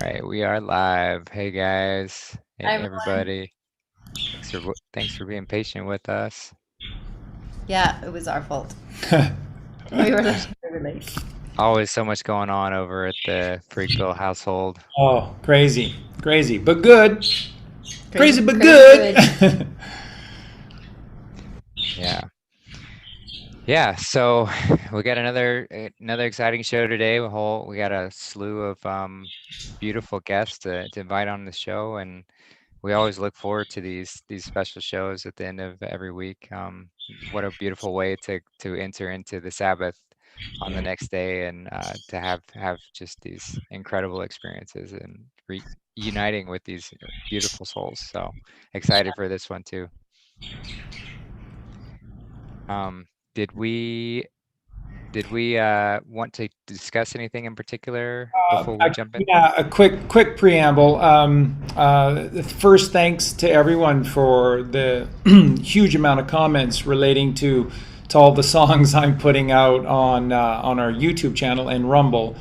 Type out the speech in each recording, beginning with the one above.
right, we are live. Hey guys, hey Hi, everyone. everybody. Thanks for being patient with us. Yeah, it was our fault. We were very late. Always so much going on over at the Freakville household. Oh, crazy, crazy, but good. Crazy, Crazy, but crazy good. good. Yeah. Yeah, so we got another exciting show today. We got a slew of beautiful guests to invite on the show, and we always look forward to these special shows at the end of every week. What a beautiful way to enter into the Sabbath on the next day and to have just these incredible experiences and reuniting with these beautiful souls. So excited for this one too. Um, did we did we want to discuss anything in particular before we jump in? Yeah, a quick preamble. First, thanks to everyone for the huge amount of comments relating to all the songs I'm putting out on our YouTube channel and Rumble.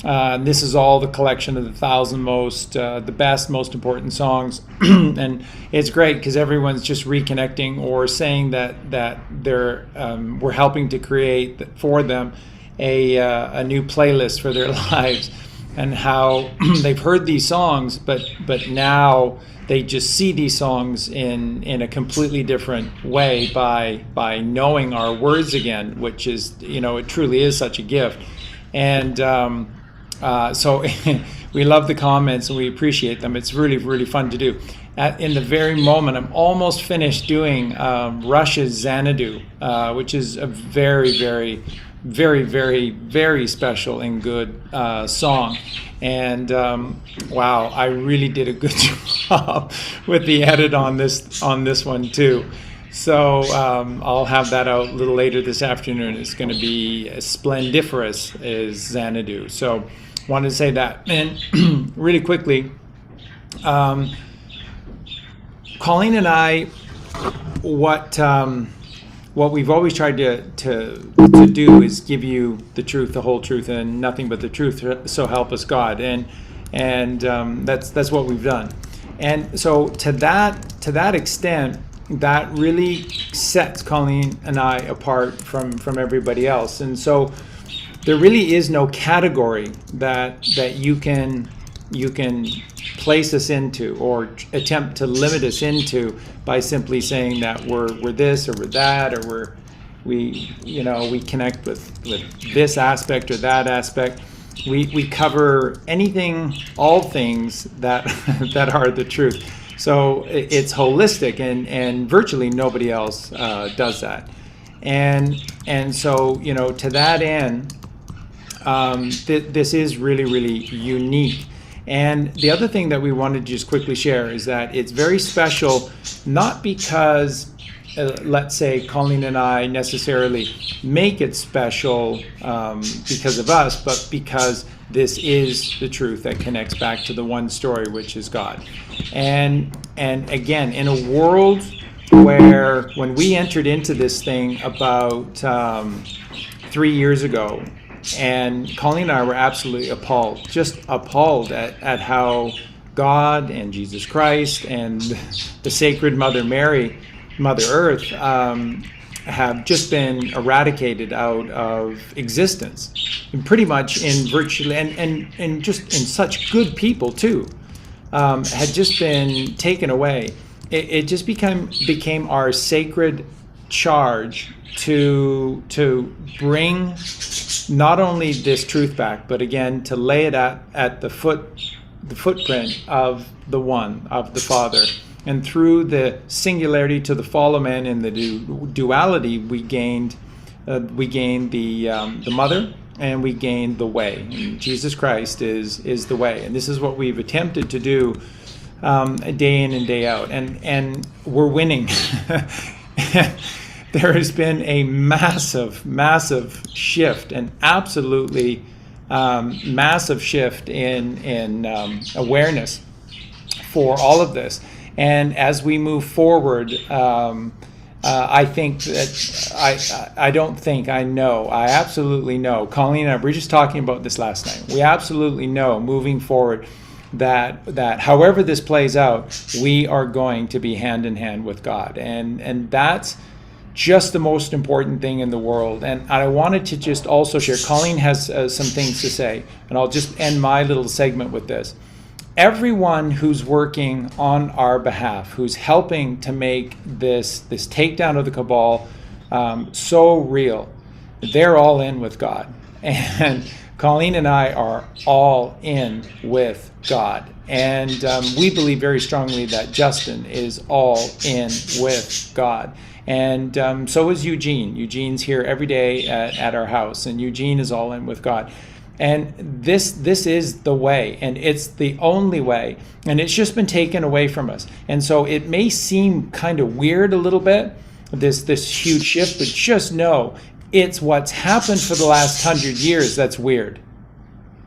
This is all the collection of the 1,000 the best, most important songs, and it's great because everyone's just reconnecting or saying that we're helping to create for them a new playlist for their lives, and how they've heard these songs, but now they just see these songs in a completely different way by knowing our words again, which is, it truly is such a gift. And so we love the comments and we appreciate them. It's really, really fun to do. In the very moment, I'm almost finished doing Rush's Xanadu, which is a very, very, very, very, very special and good song. And wow, I really did a good job with the edit on this one too. So I'll have that out a little later this afternoon. It's going to be as splendiferous as Xanadu. So wanted to say that. And really quickly, Colleen and I, what we've always tried to do is give you the truth, the whole truth, and nothing but the truth. So help us God, and that's what we've done. And so to that extent, that really sets Colleen and I apart from everybody else. And so there really is no category that you can place us into or attempt to limit us into by simply saying that we're this or we're that, or we connect with this aspect or that aspect. We cover anything, all things that that are the truth. So it's holistic, and virtually nobody else does that. And so, to that end, this is really, really unique. And the other thing that we wanted to just quickly share is that it's very special, not because, let's say, Colleen and I necessarily make it special because of us, but because this is the truth that connects back to the one story, which is God. And again, in a world where, when we entered into this thing about 3 years ago, and Colleen and I were absolutely appalled, just appalled at how God and Jesus Christ and the Sacred Mother Mary, Mother Earth, have just been eradicated out of existence, and pretty much in virtually, and just in such good people too, had just been taken away. It just became our sacred charge to bring not only this truth back, but again to lay it at the footprint of the one, of the Father. And through the singularity to the fall of man and the duality, we gained the mother, and we gained the way. And Jesus Christ is the way. And this is what we've attempted to do day in and day out. And we're winning. There has been a massive shift, an absolutely massive shift in awareness for all of this. And as we move forward, I think that I absolutely know. Colleen and I were just talking about this last night. We absolutely know moving forward that however this plays out, we are going to be hand in hand with God, and that's just the most important thing in the world. And I wanted to just also share, Colleen has some things to say, and I'll just end my little segment with this. Everyone who's working on our behalf, who's helping to make this takedown of the cabal so real, they're all in with God. And Colleen and I are all in with God. And we believe very strongly that Justin is all in with God. And so is Eugene. Eugene's here every day at our house, and Eugene is all in with God. And this is the way, and it's the only way, and it's just been taken away from us. And so it may seem kind of weird a little bit, this huge shift, but just know it's what's happened for the last 100 years that's weird.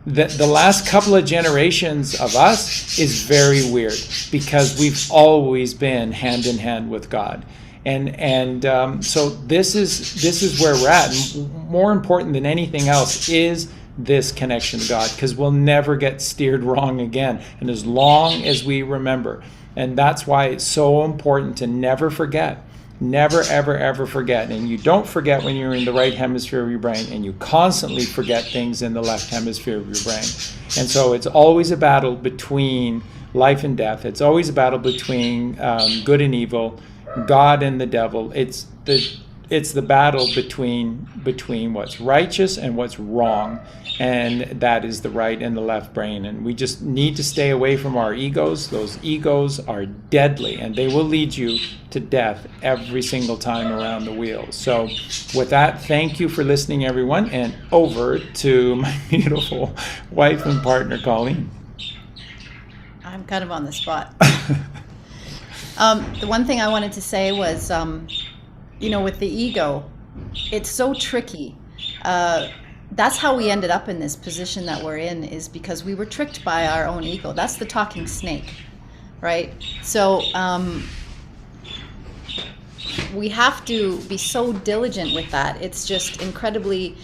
The last couple of generations of us is very weird, because we've always been hand in hand with God. And so this is where we're at. And more important than anything else is this connection to God, because we'll never get steered wrong again. And as long as we remember, and that's why it's so important to never forget, never, ever, ever forget. And you don't forget when you're in the right hemisphere of your brain, and you constantly forget things in the left hemisphere of your brain. And so it's always a battle between life and death. It's always a battle between good and evil, God and the devil. It's the battle between what's righteous and what's wrong, and that is the right and the left brain. And we just need to stay away from our egos. Those egos are deadly, and they will lead you to death every single time around the wheel. So with that, thank you for listening, everyone, and over to my beautiful wife and partner, Colleen. I'm kind of on the spot. The one thing I wanted to say was, with the ego, it's so tricky. That's how we ended up in this position that we're in, is because we were tricked by our own ego. That's the talking snake, right? So we have to be so diligent with that. It's just incredibly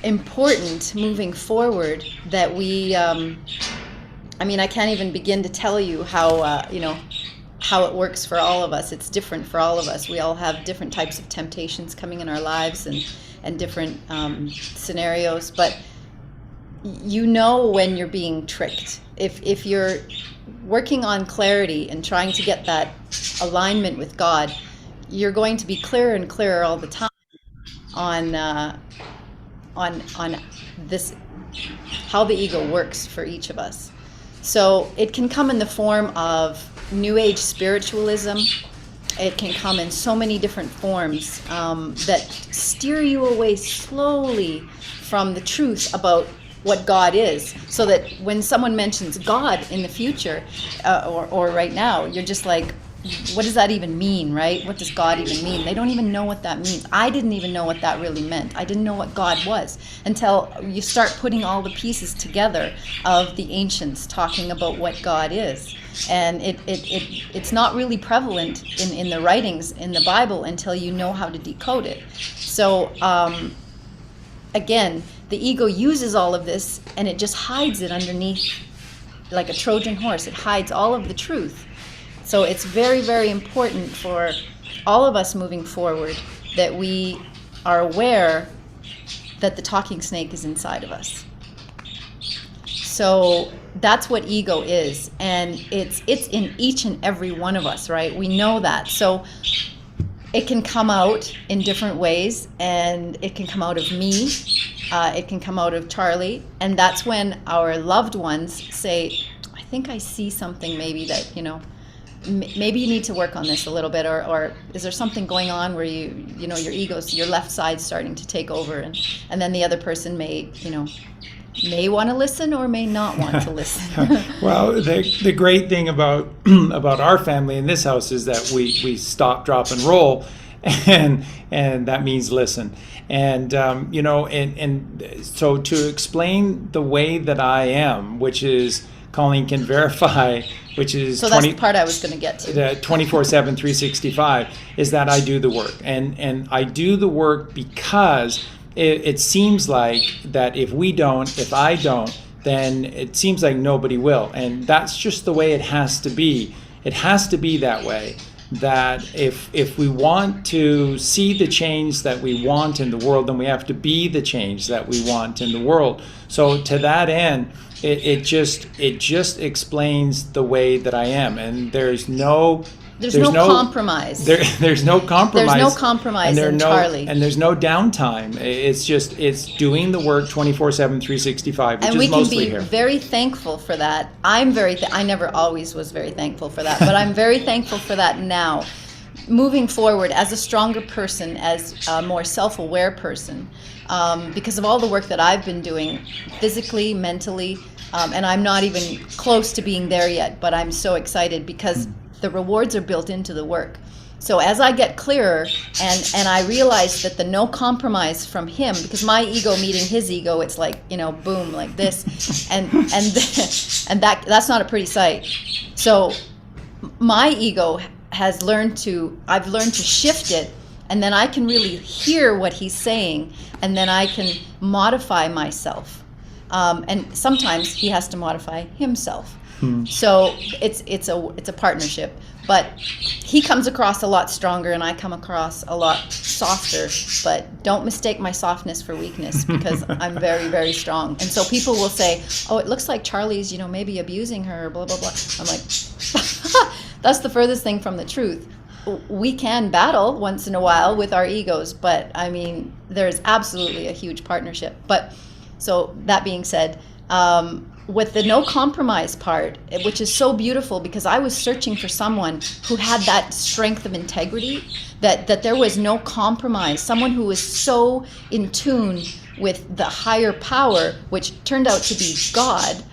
important moving forward that we, I can't even begin to tell you how, how it works for all of us. It's different for all of us. We all have different types of temptations coming in our lives, and different scenarios. But when you're being tricked. If you're working on clarity and trying to get that alignment with God, you're going to be clearer and clearer all the time on this, how the ego works for each of us. So it can come in the form of New Age spiritualism. It can come in so many different forms that steer you away slowly from the truth about what God is, so that when someone mentions God in the future or right now, you're just like, what does that even mean, right? What does God even mean? They don't even know what that means. I didn't even know what that really meant. I didn't know what God was until you start putting all the pieces together of the ancients talking about what God is. And it's not really prevalent in the writings in the Bible until you know how to decode it. So again, the ego uses all of this, and it just hides it underneath like a Trojan horse. It hides all of the truth. So it's very, very important for all of us moving forward that we are aware that the talking snake is inside of us. So that's what ego is, and it's in each and every one of us, right? We know that. So it can come out in different ways, and it can come out of me, it can come out of Charlie, and that's when our loved ones say, I think I see something maybe that, maybe you need to work on this a little bit, or is there something going on where your ego's, your left side's starting to take over, and then the other person may want to listen or may not want to listen. Well, the great thing about our family in this house is that we stop, drop, and roll, and that means listen. And and so to explain the way that I am, which is, Colleen can verify, which is so that's the part I was going to get to. The 24/7, 365, is that I do the work, and I do the work because it seems like that if I don't, then it seems like nobody will. And that's just the way it has to be. It has to be that way. That if we want to see the change that we want in the world, then we have to be the change that we want in the world. So to that end, it just explains the way that I am, and there's no compromise. There's no compromise. There's no compromise in Charlie. And there's no downtime. It's doing the work 24/7, 365, which and we is can mostly be here. very thankful for that. I never always was very thankful for that, but I'm very thankful for that now. Moving forward as a stronger person, as a more self-aware person, because of all the work that I've been doing physically, mentally, and I'm not even close to being there yet, but I'm so excited because the rewards are built into the work. So as I get clearer and I realize that the no compromise from him, because my ego meeting his ego, it's like, boom, like this, and that's not a pretty sight. So my ego I've learned to shift it, and then I can really hear what he's saying, and then I can modify myself. And sometimes he has to modify himself. So it's a partnership, but he comes across a lot stronger and I come across a lot softer, but don't mistake my softness for weakness, because I'm very, very strong. And so people will say, oh, it looks like Charlie's, maybe abusing her, blah, blah, blah. I'm like, that's the furthest thing from the truth. We can battle once in a while with our egos, but I mean, there's absolutely a huge partnership. But so that being said, with the no compromise part, which is so beautiful, because I was searching for someone who had that strength of integrity, that there was no compromise, someone who was so in tune with the higher power, which turned out to be God,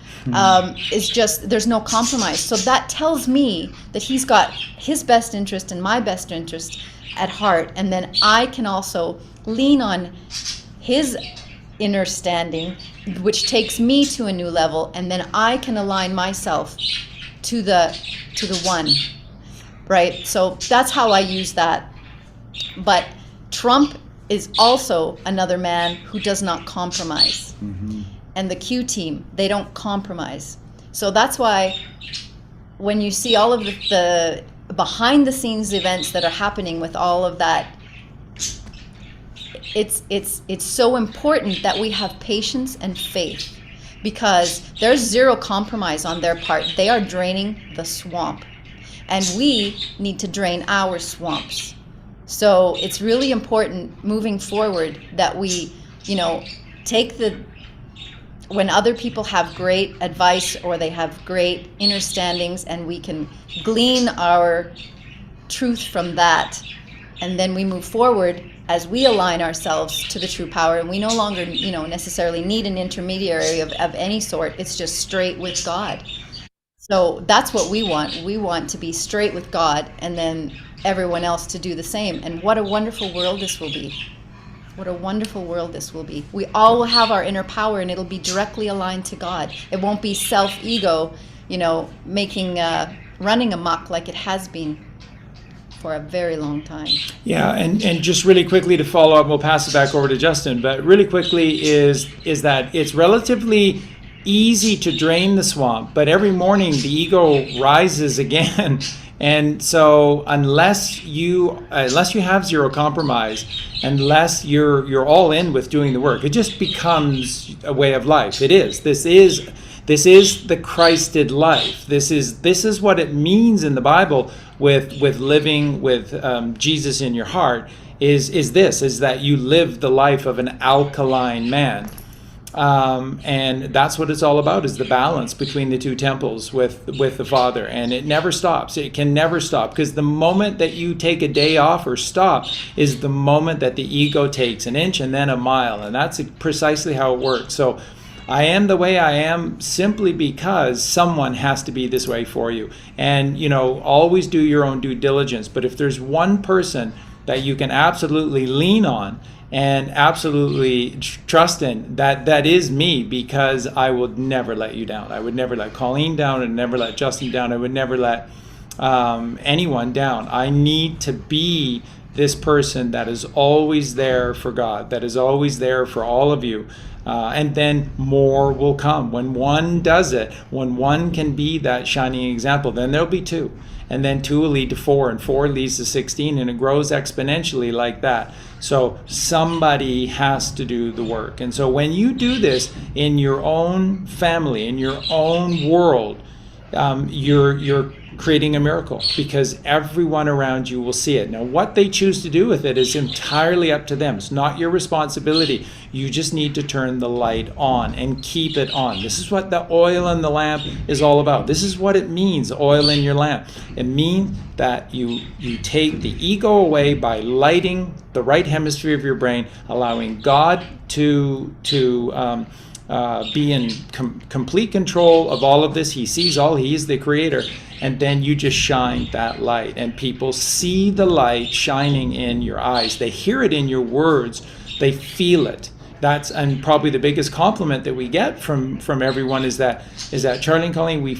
is just, there's no compromise. So that tells me that he's got his best interest and my best interest at heart, and then I can also lean on his inner standing, which takes me to a new level, and then I can align myself to the one, right? So that's how I use that. But Trump is also another man who does not compromise. And the Q team, they don't compromise. So that's why when you see all of the behind the scenes events that are happening with all of that, it's so important that we have patience and faith, because there's zero compromise on their part. They are draining the swamp, and we need to drain our swamps. So it's really important moving forward that we, take when other people have great advice or they have great understandings, and we can glean our truth from that, and then we move forward as we align ourselves to the true power, and we no longer, necessarily need an intermediary of any sort. It's just straight with God. So that's what we want. We want to be straight with God, and then everyone else to do the same. And what a wonderful world this will be. What a wonderful world this will be. We all will have our inner power, and it'll be directly aligned to God. It won't be self-ego, running amok like it has been for a very long time. Yeah, and just really quickly to follow up, we'll pass it back over to Justin, but really quickly is that it's relatively easy to drain the swamp, but every morning the ego rises again. And so unless you have zero compromise, unless you're all in with doing the work, it just becomes a way of life. It is. This is the Christed life. This is what it means in the Bible with living with Jesus in your heart. Is that you live the life of an alkaline man. And that's what it's all about, is the balance between the two temples with the Father. And it never stops. It can never stop, because the moment that you take a day off or stop is the moment that the ego takes an inch and then a mile. And that's precisely how it works. So I am the way I am simply because someone has to be this way for you. And, always do your own due diligence. But if there's one person that you can absolutely lean on and absolutely trust in, that is me, because I would never let you down. I would never let Colleen down, and never let Justin down. I would never let anyone down. I need to be this person that is always there for God, that is always there for all of you. And then more will come. When one does it, when one can be that shining example, then there'll be two. And then two will lead to four, and four leads to 16, and it grows exponentially like that. So somebody has to do the work. And so when you do this in your own family, in your own world, you're creating a miracle, because everyone around you will see it. Now, what they choose to do with it is entirely up to them. It's not your responsibility. You just need to turn the light on and keep it on. This is what the oil in the lamp is all about. This is what it means, oil in your lamp. It means that you take the ego away by lighting the right hemisphere of your brain, allowing God to be in complete control of all of this. He sees all. He is the creator. And then you just shine that light, and people see the light shining in your eyes. They hear it in your words. They feel it. And probably the biggest compliment that we get from everyone is that Charlie and Colleen, we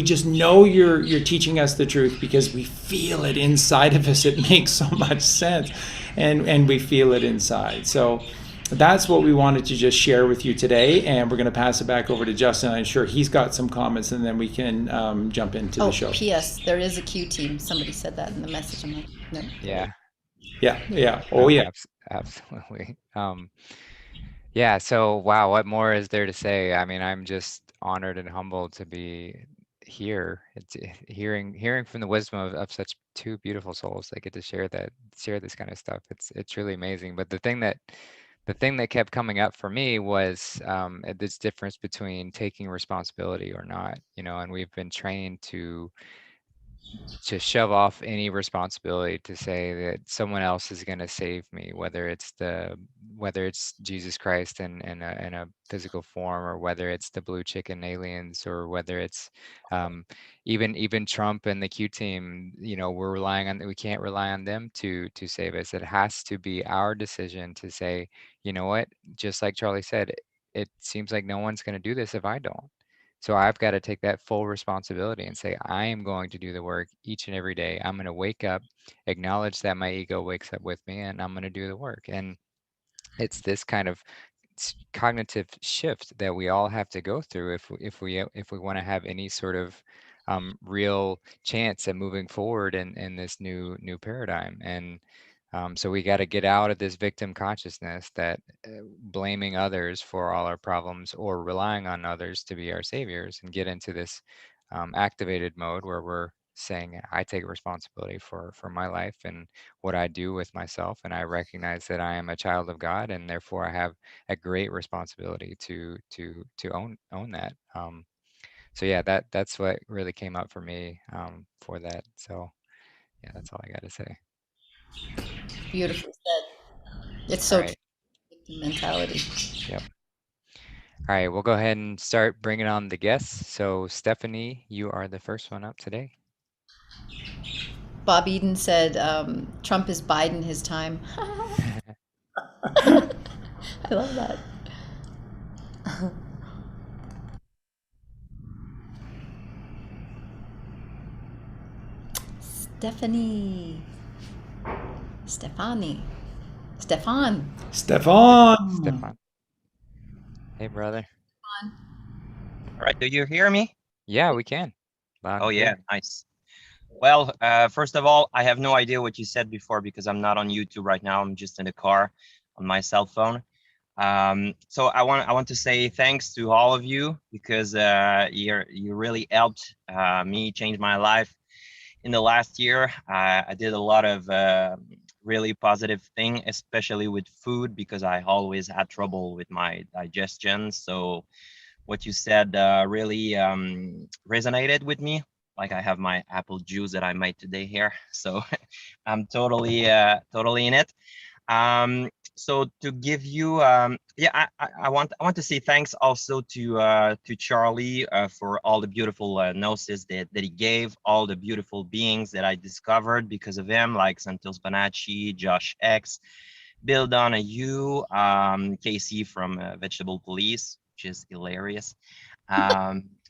just know you're teaching us the truth, because we feel it inside of us. It makes so much sense, and we feel it inside. So that's what we wanted to just share with you today, and we're going to pass it back over to Justin. I'm sure he's got some comments, and then we can jump into the show. P.S. There is a Q team. Somebody said that in the message. I'm like, no. Yeah. Oh, yeah. Absolutely. Yeah. So, wow, what more is there to say? I mean, I'm just honored and humbled to be here. It's hearing from the wisdom of such two beautiful souls that get to share this kind of stuff. It's really amazing. But the thing that kept coming up for me was this difference between taking responsibility or not, and we've been trained to shove off any responsibility, to say that someone else is going to save me, whether it's Jesus Christ in a physical form, or whether it's the blue chicken aliens, or whether it's even Trump and the Q team. We can't rely on them to save us. It has to be our decision to say, you know what, just like Charlie said, it seems like no one's going to do this if I don't. So I've got to take that full responsibility and say, I am going to do the work each and every day. I'm going to wake up, acknowledge that my ego wakes up with me, and I'm going to do the work. And it's this kind of cognitive shift that we all have to go through if we want to have any sort of real chance at moving forward in this new paradigm. And so we got to get out of this victim consciousness, that blaming others for all our problems or relying on others to be our saviors, and get into this activated mode where we're saying, I take responsibility for my life and what I do with myself, and I recognize that I am a child of God, and therefore I have a great responsibility to own that. So yeah, that's what really came up for me for that. So yeah, that's all I got to say. Beautifully said. It's so Right. true. Mentality. Yep. All right, we'll go ahead and start bringing on the guests. So Stephanie, you are the first one up today. Bob Eden said Trump is Biden his time. I love that. Stefan. Stefan. Hey, brother. All right, do you hear me? Yeah, we can. Oh, yeah, nice. Well, first of all, I have no idea what you said before, because I'm not on YouTube right now. I'm just in the car on my cell phone. So I want to say thanks to all of you, because you really helped me change my life in the last year. I did a lot of really positive thing, especially with food, because I always had trouble with my digestion. So what you said really resonated with me. Like, I have my apple juice that I made today here, so I'm totally in it. So to give you, yeah, I want to say thanks also to Charlie for all the beautiful gnosis that he gave, all the beautiful beings that I discovered because of him, like Santos Bonacci, Josh X, Bill Donahue, Casey from Vegetable Police, which is hilarious.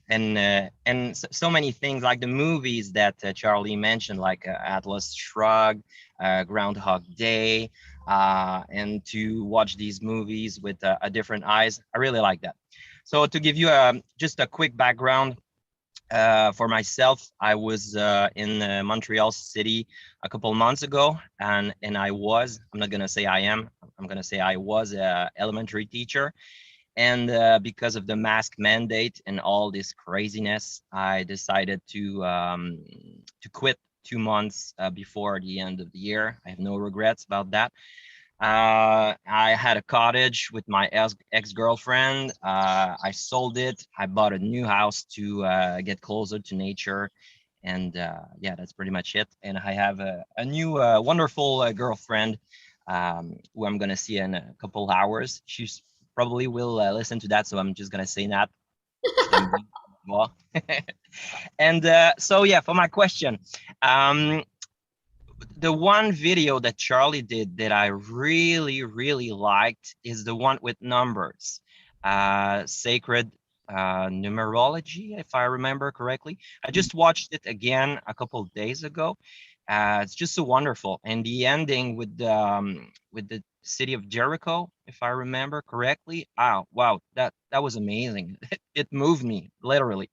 and so many things like the movies that Charlie mentioned, like Atlas Shrugged, Groundhog Day, and to watch these movies with a different eyes. I really like that. So to give you just a quick background, for myself, I was in Montreal City a couple months ago, and I'm not gonna say I am, I'm gonna say I was a elementary teacher. And because of the mask mandate and all this craziness, I decided to quit 2 months before the end of the year. I have no regrets about that. I had a cottage with my ex-girlfriend. I sold it. I bought a new house to get closer to nature. And yeah, that's pretty much it. And I have a new wonderful girlfriend who I'm going to see in a couple hours. She's probably will listen to that, so I'm just going to say that. And so, yeah, for my question, the one video that Charlie did that I really, really liked is the one with numbers, sacred numerology, if I remember correctly. I just watched it again a couple of days ago. It's just so wonderful, and the ending with the city of Jericho, if I remember correctly. Oh, wow, that was amazing. It moved me literally.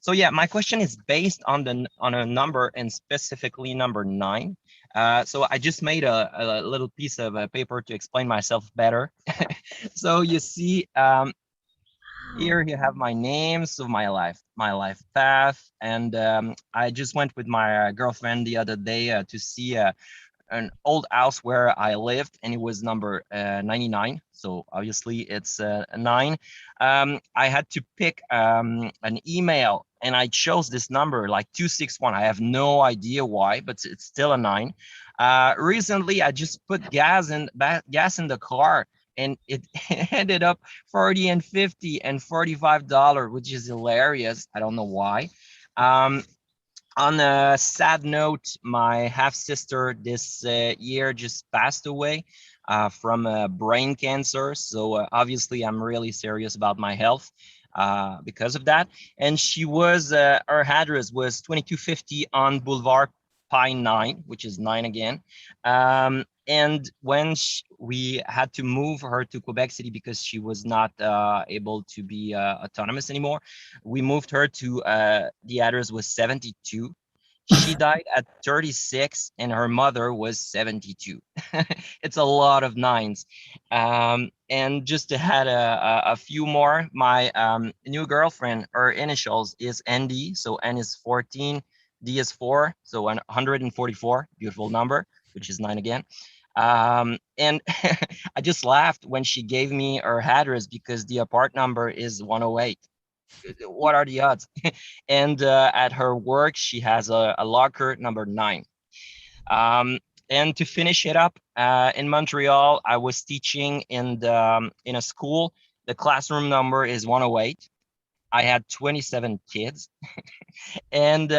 So yeah, my question is based on a number, and specifically number 9. So I just made a little piece of paper to explain myself better. So you see, here you have my name, so my life path, and I just went with my girlfriend the other day to see an old house where I lived, and it was number 99. So obviously it's a 9. I had to pick an email, and I chose this number, like 261. I have no idea why, but it's still a 9. Recently, I just put gas in the car, and it ended up 40 and 50 and $45, which is hilarious. I don't know why. On a sad note, my half-sister this year just passed away from brain cancer. So obviously, I'm really serious about my health because of that. And she was, her address was 2250 on Boulevard Pine 9, which is 9 again. And when we had to move her to Quebec City because she was not able to be autonomous anymore, we moved her to the address was 72. She died at 36, and her mother was 72. It's a lot of 9s. And just to add a few more, my new girlfriend, her initials is ND, so N is 14, D is 4, so 144, beautiful number, which is 9 again. And I just laughed when she gave me her address because the apart number is 108. What are the odds? And at her work, she has a locker number 9. And to finish it up, in Montreal, I was teaching in a school. The classroom number is 108. I had 27 kids. And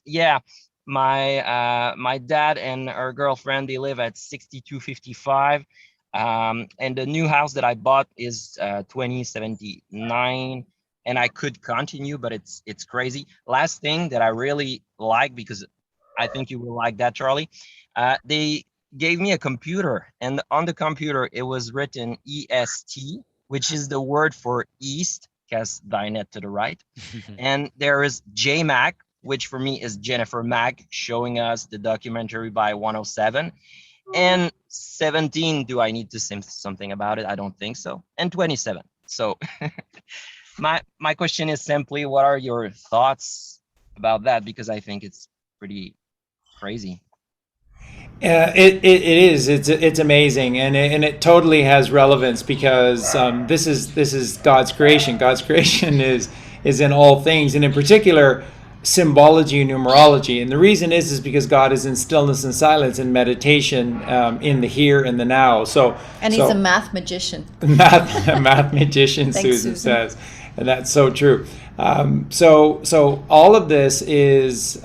yeah, my dad and her girlfriend, they live at 6255. And the new house that I bought is 2079. And I could continue, but it's crazy. Last thing that I really like, because I think you will like that, Charlie, they gave me a computer, and on the computer it was written EST, which is the word for East, cast Dinette to the right. And there is JMac, which for me is Jennifer Mack, showing us the documentary by 107. And 17, do I need to say something about it? I don't think so. And 27. So my question is simply, what are your thoughts about that? Because I think it's pretty crazy. It is. It's amazing, and it totally has relevance because this is God's creation. God's creation is in all things, and in particular, symbology and numerology. And the reason is because God is in stillness and silence and meditation in the here and the now. And he's a math magician. Math magician, Thanks, Susan says, and that's so true. So all of this is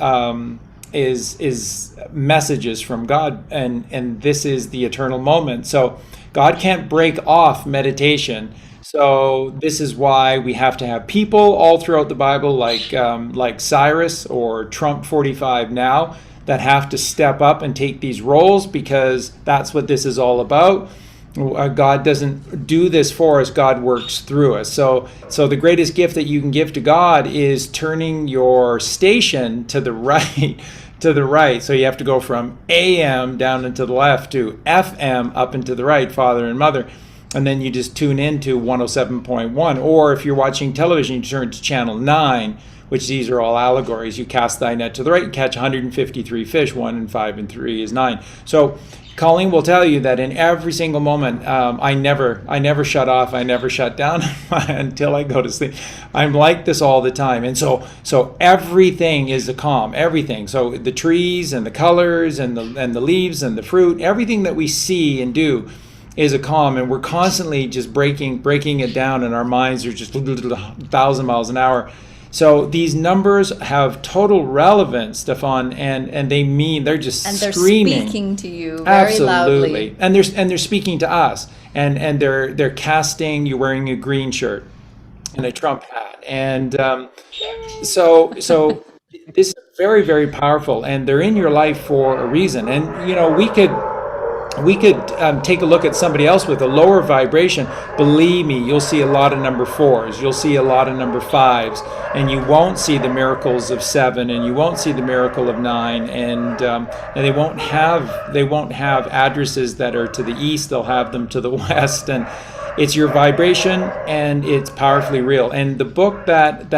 messages from God, and this is the eternal moment. So God can't break off meditation. So this is why we have to have people all throughout the Bible, like Cyrus or Trump 45 now, that have to step up and take these roles, because that's what this is all about. God doesn't do this for us. God works through us. So the greatest gift that you can give to God is turning your station to the right, to the right. So you have to go from AM down into the left to FM up into the right, Father and Mother. And then you just tune into 107.1. Or if you're watching television, you turn to channel 9, which these are all allegories. You cast thy net to the right and catch 153 fish. 1 and 5 and 3 is 9. So Colleen will tell you that in every single moment, I never shut off, I never shut down until I go to sleep. I'm like this all the time. And so everything is a calm, everything. So the trees and the colors and the leaves and the fruit, everything that we see and do is a calm, and we're constantly just breaking it down, and our minds are just 1,000 miles an hour. So these numbers have total relevance, Stefan, and they mean they're just screaming. They're speaking to you very loudly. And they're speaking to us, and they're casting. You're wearing a green shirt and a Trump hat, and so this is very, very powerful, and they're in your life for a reason. And we could take a look at somebody else with a lower vibration. Believe me, you'll see a lot of number 4s. You'll see a lot of number 5s, and you won't see the miracles of 7, and you won't see the miracle of 9, and they won't have addresses that are to the east. They'll have them to the west, and it's your vibration, and it's powerfully real. And the book that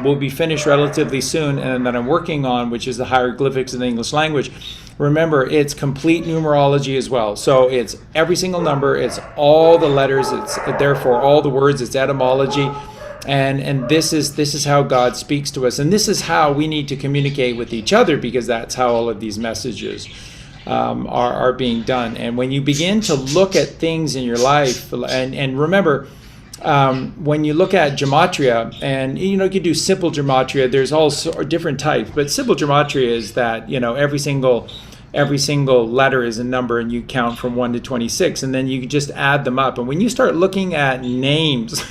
will be finished relatively soon, and that I'm working on, which is the hieroglyphics in the English language. Remember, it's complete numerology as well. So it's every single number, it's all the letters, it's therefore all the words, it's etymology. And this is how God speaks to us. And this is how we need to communicate with each other, because that's how all of these messages are being done. And when you begin to look at things in your life, and remember, when you look at gematria, and you can do simple gematria, there's all different types, but simple gematria is that every single letter is a number, and you count from 1 to 26, and then you just add them up. And when you start looking at names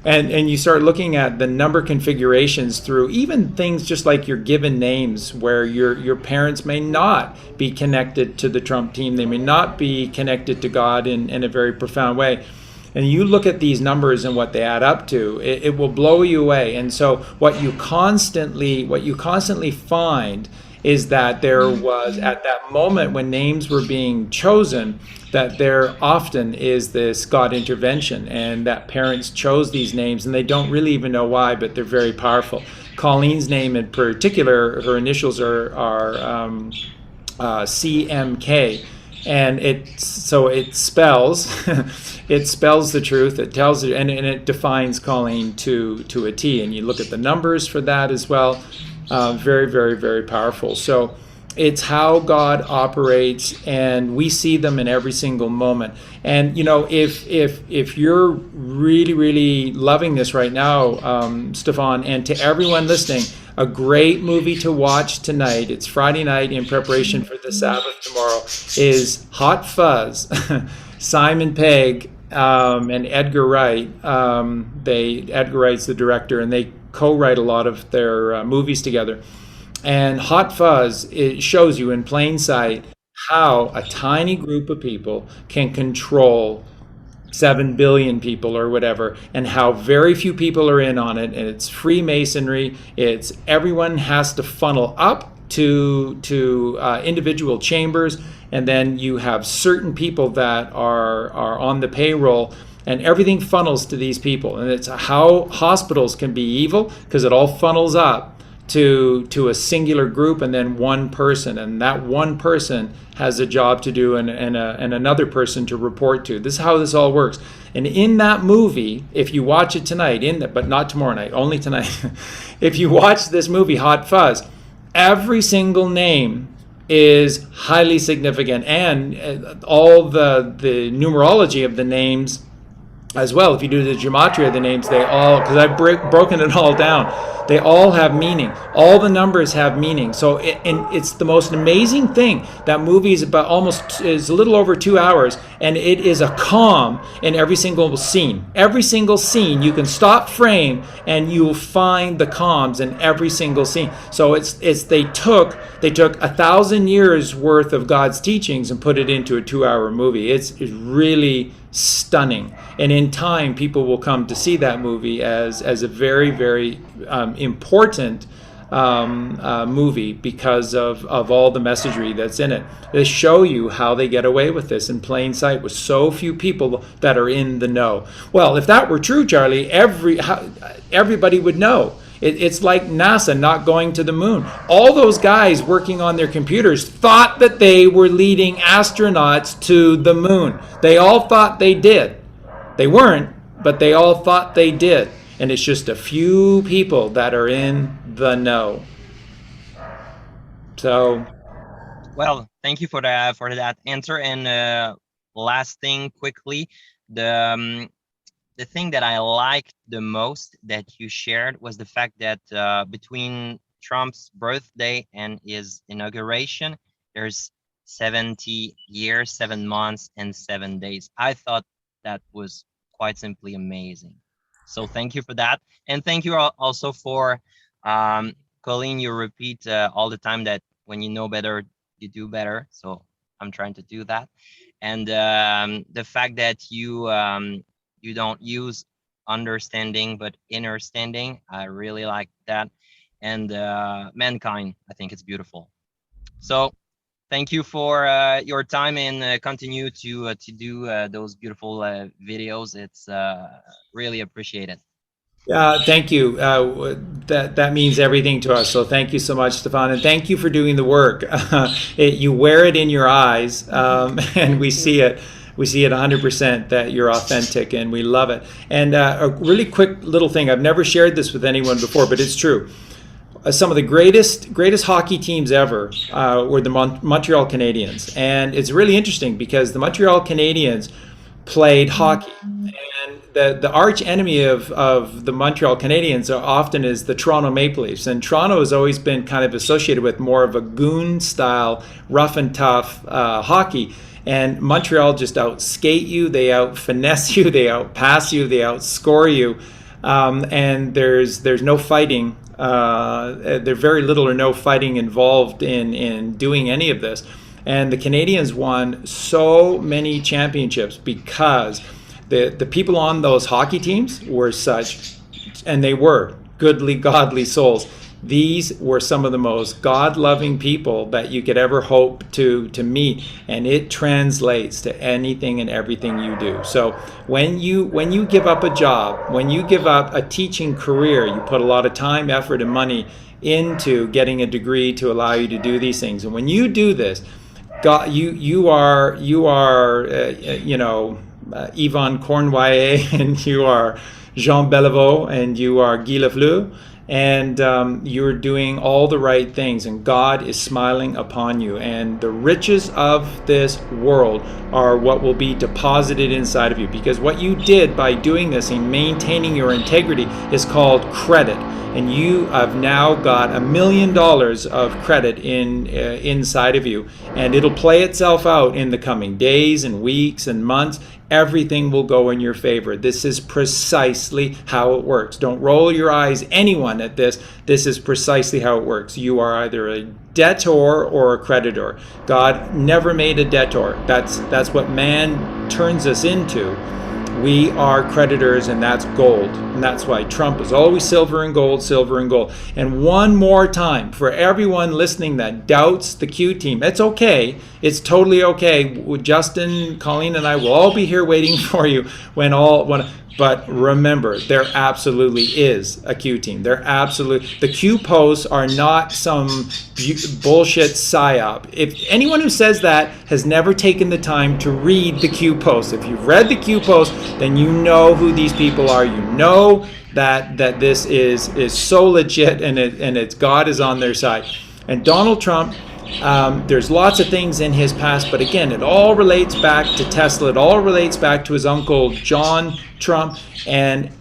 and you start looking at the number configurations through even things just like your given names, where your parents may not be connected to the Trump team, they may not be connected to God in a very profound way, and you look at these numbers and what they add up to, it will blow you away. And so what you constantly find is that there was, at that moment when names were being chosen, that there often is this God intervention, and that parents chose these names, and they don't really even know why, but they're very powerful. Colleen's name in particular, her initials are CMK. And it spells it spells the truth. It tells it, and it defines Colleen to a T. And you look at the numbers for that as well. Very, very, very powerful. So it's how God operates, and we see them in every single moment. And if you're really, really loving this right now, Stefan, and to everyone listening, a great movie to watch tonight, it's Friday night in preparation for the Sabbath tomorrow, is Hot Fuzz. Simon Pegg and Edgar Wright. Edgar Wright's the director, and they co-write a lot of their movies together. And Hot Fuzz, it shows you in plain sight how a tiny group of people can control 7 billion people or whatever, and how very few people are in on it. And it's Freemasonry. It's everyone has to funnel up to individual chambers, and then you have certain people that are on the payroll, and everything funnels to these people. And it's how hospitals can be evil, because it all funnels up to a singular group, and then one person, and that one person has a job to do, and another person to report to. This is how this all works. And in that movie, if you watch it tonight, but not tomorrow night, only tonight, if you watch this movie, Hot Fuzz, every single name is highly significant, and all the numerology of the names as well. If you do the gematria of the names, they all, because I've broken it all down, they all have meaning. All the numbers have meaning. So and it's the most amazing thing. That movie is is a little over 2 hours, and it is a calm in every single scene. Every single scene, you can stop frame and you'll find the calms in every single scene. So they took 1,000 years worth of God's teachings and put it into a 2-hour movie. It's really stunning, and in time people will come to see that movie as a very, very important movie because of all the messagery that's in it. They show you how they get away with this in plain sight with so few people that are in the know. Well, if that were true, Charlie, everybody would know. It's like NASA not going to the moon. All those guys working on their computers thought that they were leading astronauts to the moon. They all thought they did. They weren't, but they all thought they did. And it's just a few people that are in the know. So, well, thank you for that answer. And last thing, quickly, the thing that I liked the most that you shared was the fact that between Trump's birthday and his inauguration, there's 70 years, 7 months, and 7 days. I thought that was quite simply amazing. So thank you for that. And thank you also for, Colleen, you repeat all the time that when you know better, you do better. So I'm trying to do that. And the fact that you don't use understanding, but understanding. I really like that. And mankind, I think it's beautiful. So thank you for your time, and continue to do those beautiful videos. It's really appreciated. thank you. That means everything to us. So thank you so much, Stefan, and thank you for doing the work. You wear it in your eyes, and we see it. We see it 100% that you're authentic, and we love it. And a really quick little thing, I've never shared this with anyone before, but it's true. Some of the greatest hockey teams ever were the Montreal Canadiens. And it's really interesting because the Montreal Canadiens played hockey. And the arch enemy of the Montreal Canadiens often is the Toronto Maple Leafs. And Toronto has always been kind of associated with more of a goon style, rough and tough hockey. And Montreal just outskate you, they out finesse you, they outpass you, they outscore you, and there's no fighting. There's very little or no fighting involved in doing any of this. And the Canadiens won so many championships because the people on those hockey teams were such, and they were goodly, godly souls. These were some of the most God-loving people that you could ever hope to meet, and it translates to anything and everything you do. So when you give up a job, when you give up a teaching career, you put a lot of time, effort, and money into getting a degree to allow you to do these things. And when you do this, God, you are Yvon Cornwallis, and you are Jean Beliveau, and you are Guy Lafleur. And you're doing all the right things, and God is smiling upon you. And the riches of this world are what will be deposited inside of you, because what you did by doing this and maintaining your integrity is called credit. And you have now got $1 million of credit inside of you, and it'll play itself out in the coming days and weeks and months. Everything will go in your favor. This is precisely how it works. Don't roll your eyes, anyone, at this. This is precisely how it works. You are either a debtor or a creditor. God never made a debtor. That's what man turns us into. We are creditors, and that's gold. And that's why Trump is always silver and gold, silver and gold. And one more time, for everyone listening that doubts the Q team, it's okay. It's totally okay. Justin, Colleen, and I will all be here waiting for you but remember, there absolutely is a Q team. The Q posts are not some bullshit psyop. If anyone who says that has never taken the time to read the Q posts, if you've read the Q posts, then you know who these people are. You know that this is so legit, and it's God is on their side. And Donald Trump There's lots of things in his past, but again, it all relates back to Tesla. It all relates back to his uncle John Trump, and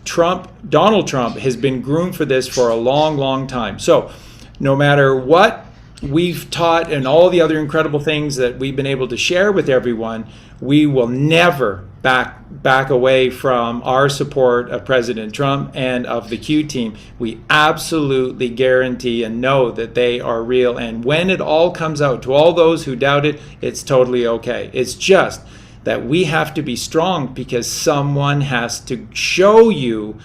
Donald Trump has been groomed for this for a long, long time. So no matter what we've taught and all the other incredible things that we've been able to share with everyone, we will never back away from our support of President Trump and of the Q team. We absolutely guarantee and know that they are real. And when it all comes out to all those who doubt it, it's totally okay. It's just that we have to be strong because someone has to show you,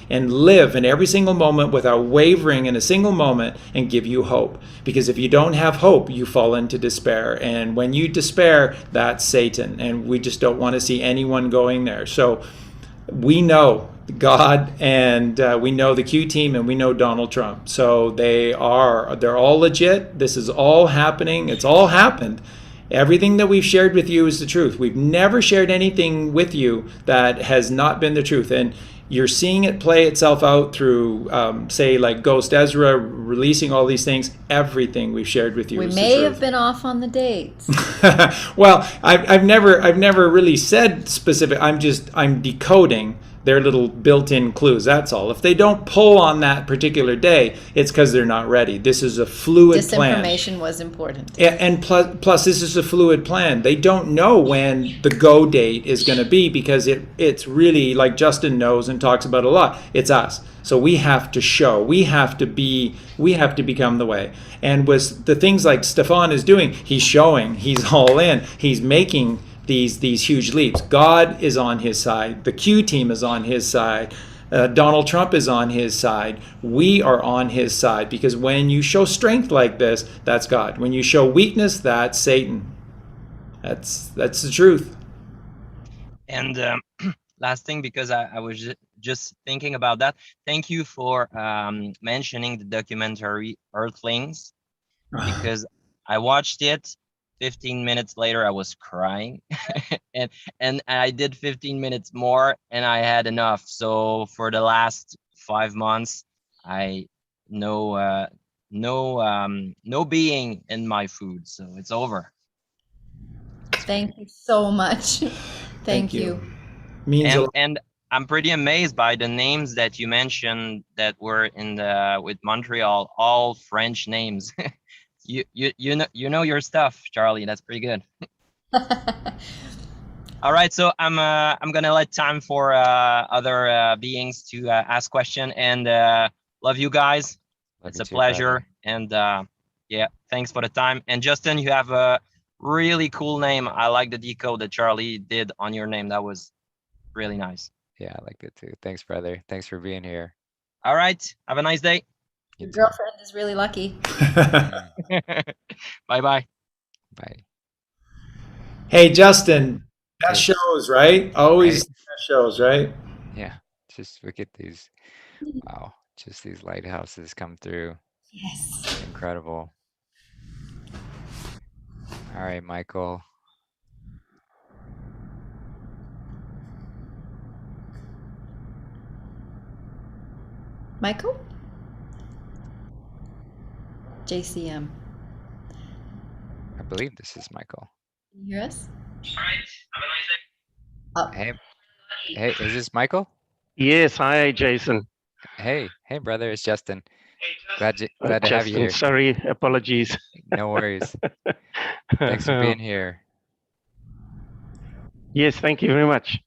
and live in every single moment without wavering in a single moment and give you hope. Because if you don't have hope, you fall into despair. And when you despair, that's Satan. And we just don't want to see anyone going there. So we know God, and we know the Q team, and we know Donald Trump. So they're all legit. This is all happening. It's all happened. Everything that we've shared with you is the truth. We've never shared anything with you that has not been the truth. And you're seeing it play itself out through, say, like Ghost Ezra releasing all these things. Everything we've shared with you is the truth. We may have been off on the dates. Well, I've never really said specific. I'm decoding their little built-in clues. That's all. If they don't pull on that particular day, it's because they're not ready. This is a fluid plan. Disinformation was important. And plus, this is a fluid plan. They don't know when the go date is going to be, because it's really, like Justin knows and talks about a lot, it's us. So we have to show. We have to become the way. And with the things like Stefan is doing, he's showing. He's all in. He's making these huge leaps. God is on his side. The Q team is on his side. Donald Trump is on his side. We are on his side, because when you show strength like this, that's God. When you show weakness, that's Satan. That's the truth. And last thing, because I was just thinking about that. Thank you for mentioning the documentary Earthlings, because I watched it. 15 minutes later, I was crying, and I did 15 minutes more, and I had enough. So for the last 5 months, I no being in my food. So it's over. Thank you so much. Thank you. And I'm pretty amazed by the names that you mentioned that were with Montreal, all French names. You know your stuff, Charlie. That's pretty good. All right, so I'm gonna let time for other beings to ask question, and love you guys. It's a pleasure, and yeah, thanks for the time. And Justin, you have a really cool name. I like the decode that Charlie did on your name. That was really nice. Yeah, I like it too. Thanks, brother. Thanks for being here. All right, have a nice day. Your girlfriend is really lucky. Bye-bye. Bye. Hey, Justin, that shows, right? Always that shows, right? Yeah, just look at these. Wow, just these lighthouses come through. Yes. Incredible. All right, Michael. Michael? JCM. I believe this is Michael. Can you hear us? All right, have a nice day. Hey, is this Michael? Yes, hi, Jason. Hey, brother, it's Justin. Glad to have you here. Sorry, apologies. No worries. Thanks for being here. Yes, thank you very much.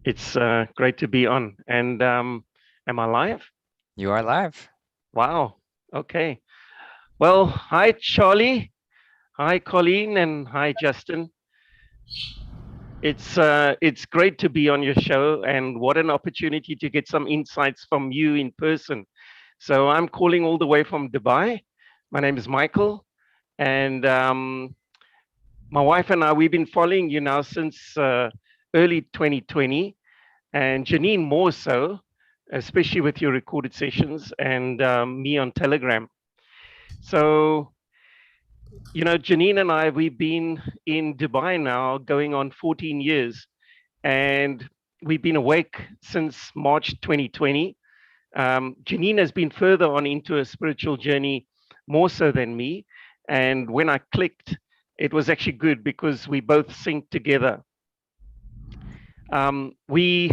It's great to be on. And am I live? You are live. Wow. Okay. Well, hi, Charlie. Hi, Colleen, and hi, Justin. It's great to be on your show, and what an opportunity to get some insights from you in person. So I'm calling all the way from Dubai. My name is Michael, and my wife and I, we've been following you now since early 2020, and Janine more so, especially with your recorded sessions, and me on Telegram. So, you know, Janine and I, we've been in Dubai now going on 14 years, and we've been awake since March 2020. Janine has been further on into a spiritual journey more so than me. And when I clicked, it was actually good because we both synced together. We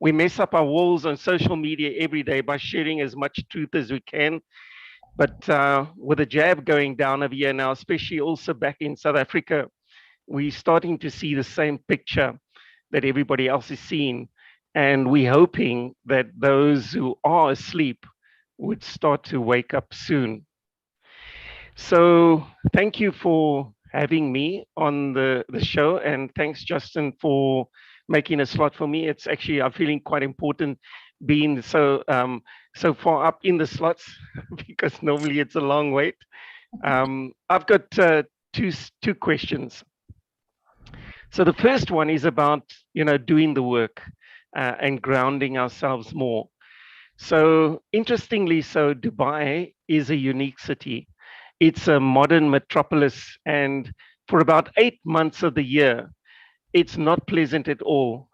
mess up our walls on social media every day by sharing as much truth as we can. But with the jab going down over here now, especially also back in South Africa, we're starting to see the same picture that everybody else is seeing. And we're hoping that those who are asleep would start to wake up soon. So thank you for having me on the show. And thanks, Justin, for making a slot for me. It's actually, I'm feeling quite important being so far up in the slots because normally it's a long wait. I've got two questions. So the first one is about, doing the work and grounding ourselves more. So interestingly, Dubai is a unique city. It's a modern metropolis, and for about 8 months of the year, it's not pleasant at all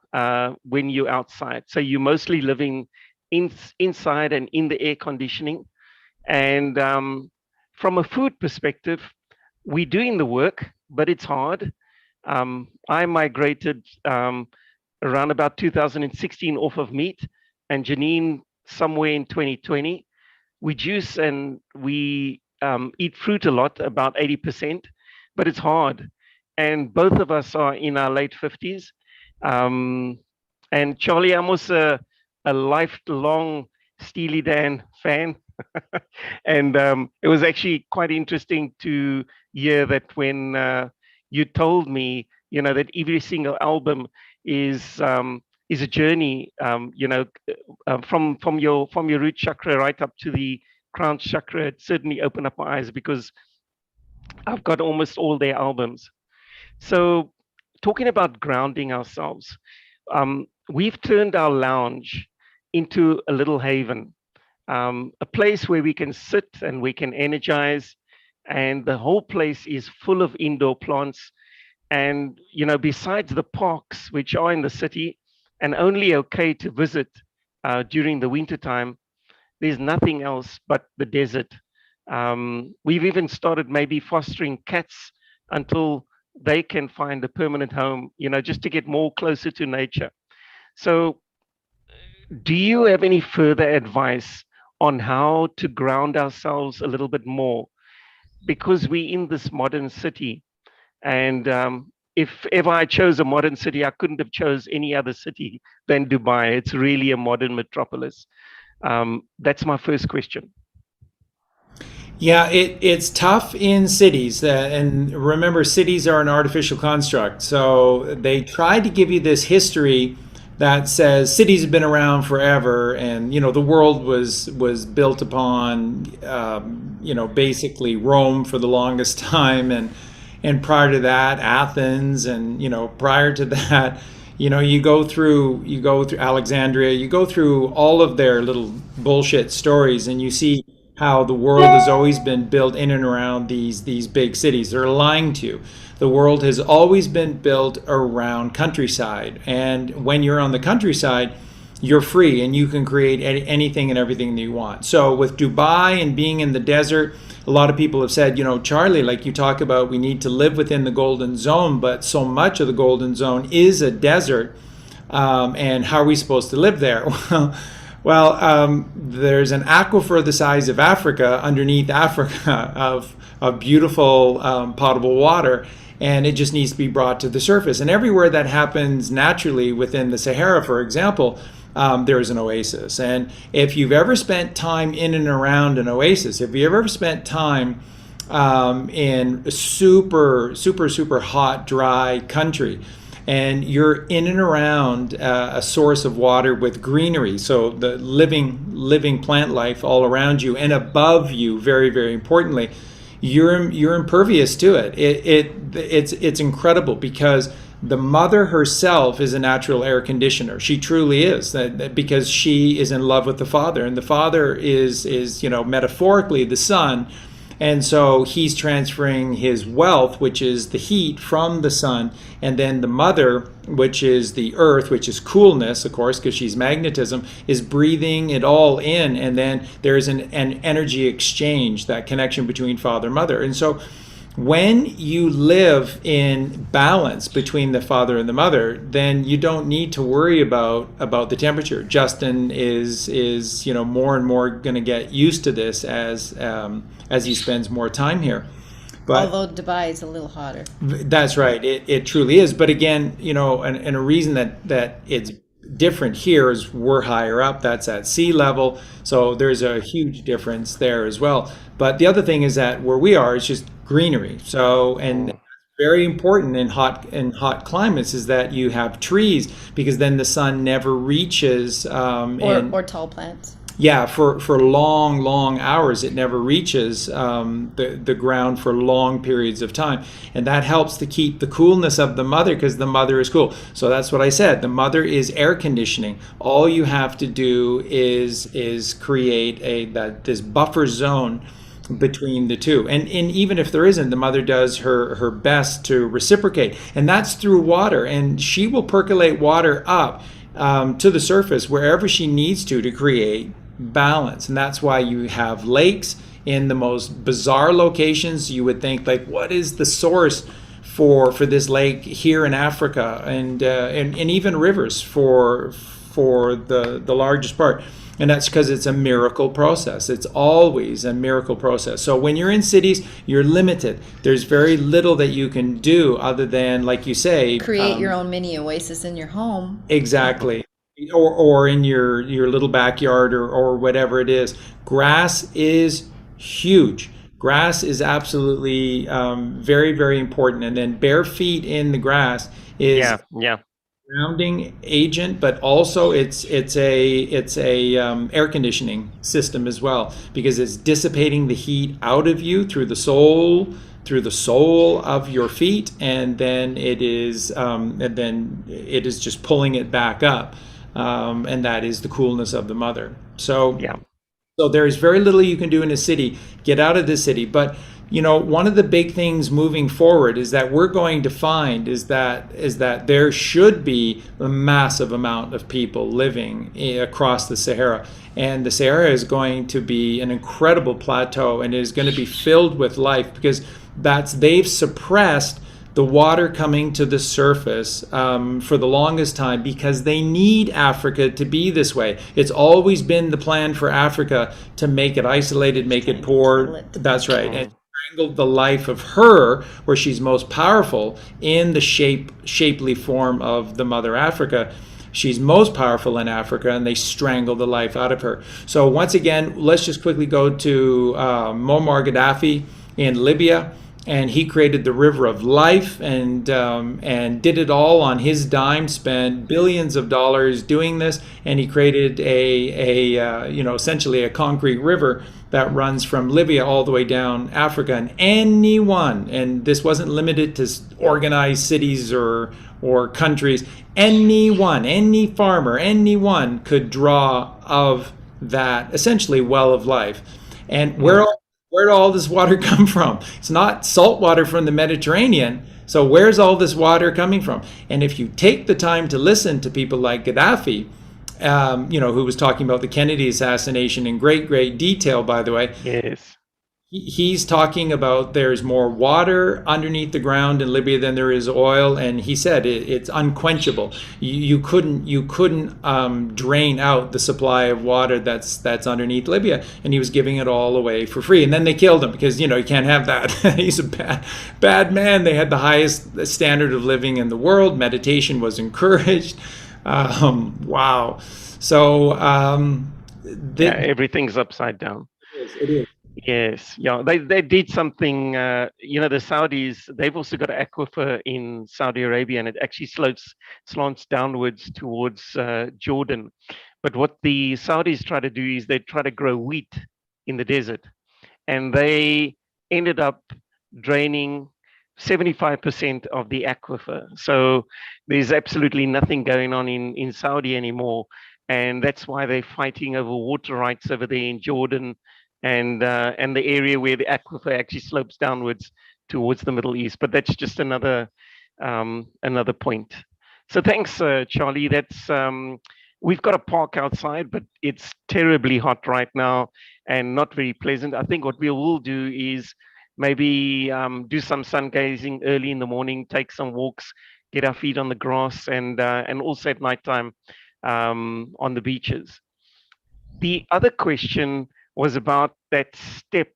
when you're outside. So you're mostly living inside and in the air conditioning. And from a food perspective, we're doing the work, but it's hard. I migrated around about 2016 off of meat, and Janine somewhere in 2020. We juice and we eat fruit a lot, about 80%, but it's hard. And both of us are in our late 50s. And Charlie, I'm also a lifelong Steely Dan fan. And it was actually quite interesting to hear that when you told me, that every single album is a journey, from your root chakra right up to the crown chakra. It certainly opened up my eyes because I've got almost all their albums. So talking about grounding ourselves, we've turned our lounge into a little haven, a place where we can sit and we can energize, and the whole place is full of indoor plants. And, besides the parks, which are in the city and only okay to visit during the winter time, there's nothing else but the desert. We've even started maybe fostering cats until they can find a permanent home, just to get more closer to nature. So do you have any further advice on how to ground ourselves a little bit more? Because we're in this modern city, and if ever I chose a modern city, I couldn't have chose any other city than Dubai. It's really a modern metropolis. That's my first question. Yeah, it's tough in cities. And remember, cities are an artificial construct. So they try to give you this history that says cities have been around forever, and the world was built upon basically Rome for the longest time, and prior to that Athens, and prior to that you go through Alexandria, you go through all of their little bullshit stories, and you see how the world has always been built in and around these big cities. They're lying to you. The world has always been built around countryside, and when you're on the countryside, you're free and you can create anything and everything that you want. So with Dubai and being in the desert, a lot of people have said, Charlie, like you talk about, we need to live within the golden zone, but so much of the golden zone is a desert, and how are we supposed to live there? Well, there's an aquifer the size of Africa underneath Africa of beautiful potable water, and it just needs to be brought to the surface. And everywhere that happens naturally within the Sahara, for example, there's an oasis. And if you've ever spent time in and around an oasis, if you've ever spent time in super, super, super hot, dry country, and you're in and around a source of water with greenery, so the living plant life all around you and above you, very, very importantly, you're impervious to it. It's incredible, because the mother herself is a natural air conditioner. She truly is, because she is in love with the father, and the father is metaphorically the sun, And so he's transferring his wealth, which is the heat from the sun, and then the mother, which is the earth, which is coolness, of course, because she's magnetism, is breathing it all in. And then there's an energy exchange, that connection between father and mother. And so when you live in balance between the father and the mother, then you don't need to worry about the temperature. Justin is more and more going to get used to this as he spends more time here. But although Dubai is a little hotter. That's right. It truly is. But again, and a reason that it's different here is we're higher up. That's at sea level. So there's a huge difference there as well. But the other thing is that where we are is just greenery. So, and very important in hot climates is that you have trees, because then the sun never reaches or tall plants. Yeah, for long hours, it never reaches the ground for long periods of time. And that helps to keep the coolness of the mother, because the mother is cool. So that's what I said. The mother is air conditioning. All you have to do is create this buffer zone between the two. And even if there isn't, the mother does her best to reciprocate. And that's through water. And she will percolate water up to the surface wherever she needs to create balance. And that's why you have lakes in the most bizarre locations. You would think, like, what is the source for this lake here in Africa, and even rivers for the largest part. And that's because it's a miracle process. It's always a miracle process. So when you're in cities, you're limited. There's very little that you can do other than, like you say, create your own mini oasis in your home. Exactly. Or in your little backyard or whatever it is. Grass is huge. Grass is absolutely very, very important. And then bare feet in the grass is grounding agent, but also it's a air conditioning system as well, because it's dissipating the heat out of you through the sole of your feet, and then it is just pulling it back up. And that is the coolness of the mother. So there's very little you can do in a city. Get out of the city. But one of the big things moving forward is that we're going to find is that there should be a massive amount of people living across the Sahara. And the Sahara is going to be an incredible plateau, and it is going to be filled with life, because they've suppressed the water coming to the surface for the longest time, because they need Africa to be this way. It's always been the plan for Africa to make it isolated, make it poor. That's right. And strangle the life of her where she's most powerful in the shapely form of the mother Africa. She's most powerful in Africa, and they strangle the life out of her. So once again, let's just quickly go to Muammar Gaddafi in Libya. And he created the River of Life, and did it all on his dime. Spent billions of dollars doing this, and he created essentially a concrete river that runs from Libya all the way down Africa. And anyone, and this wasn't limited to organized cities or countries, anyone, any farmer, anyone could draw of that essentially well of life. And where did all this water come from? It's not salt water from the Mediterranean. So where's all this water coming from? And if you take the time to listen to people like Gaddafi, who was talking about the Kennedy assassination in great, great detail, by the way. Yes. He's talking about there's more water underneath the ground in Libya than there is oil, and he said it's unquenchable. You couldn't drain out the supply of water that's underneath Libya, and he was giving it all away for free. And then they killed him because you can't have that. He's a bad man. They had the highest standard of living in the world. Meditation was encouraged. Wow. So everything's upside down. It is. Yes, they did something. The Saudis, they've also got an aquifer in Saudi Arabia, and it actually slants downwards towards Jordan. But what the Saudis try to do is they try to grow wheat in the desert, and they ended up draining 75% of the aquifer. So there's absolutely nothing going on in Saudi anymore, and that's why they're fighting over water rights over there in Jordan and the area where the aquifer actually slopes downwards towards the Middle East. But that's just another point. So thanks, Charlie. That's we've got a park outside, but it's terribly hot right now and not very pleasant. I think what we will do is maybe do some sun gazing early in the morning, take some walks, get our feet on the grass, and also at nighttime on the beaches. The other question was about that step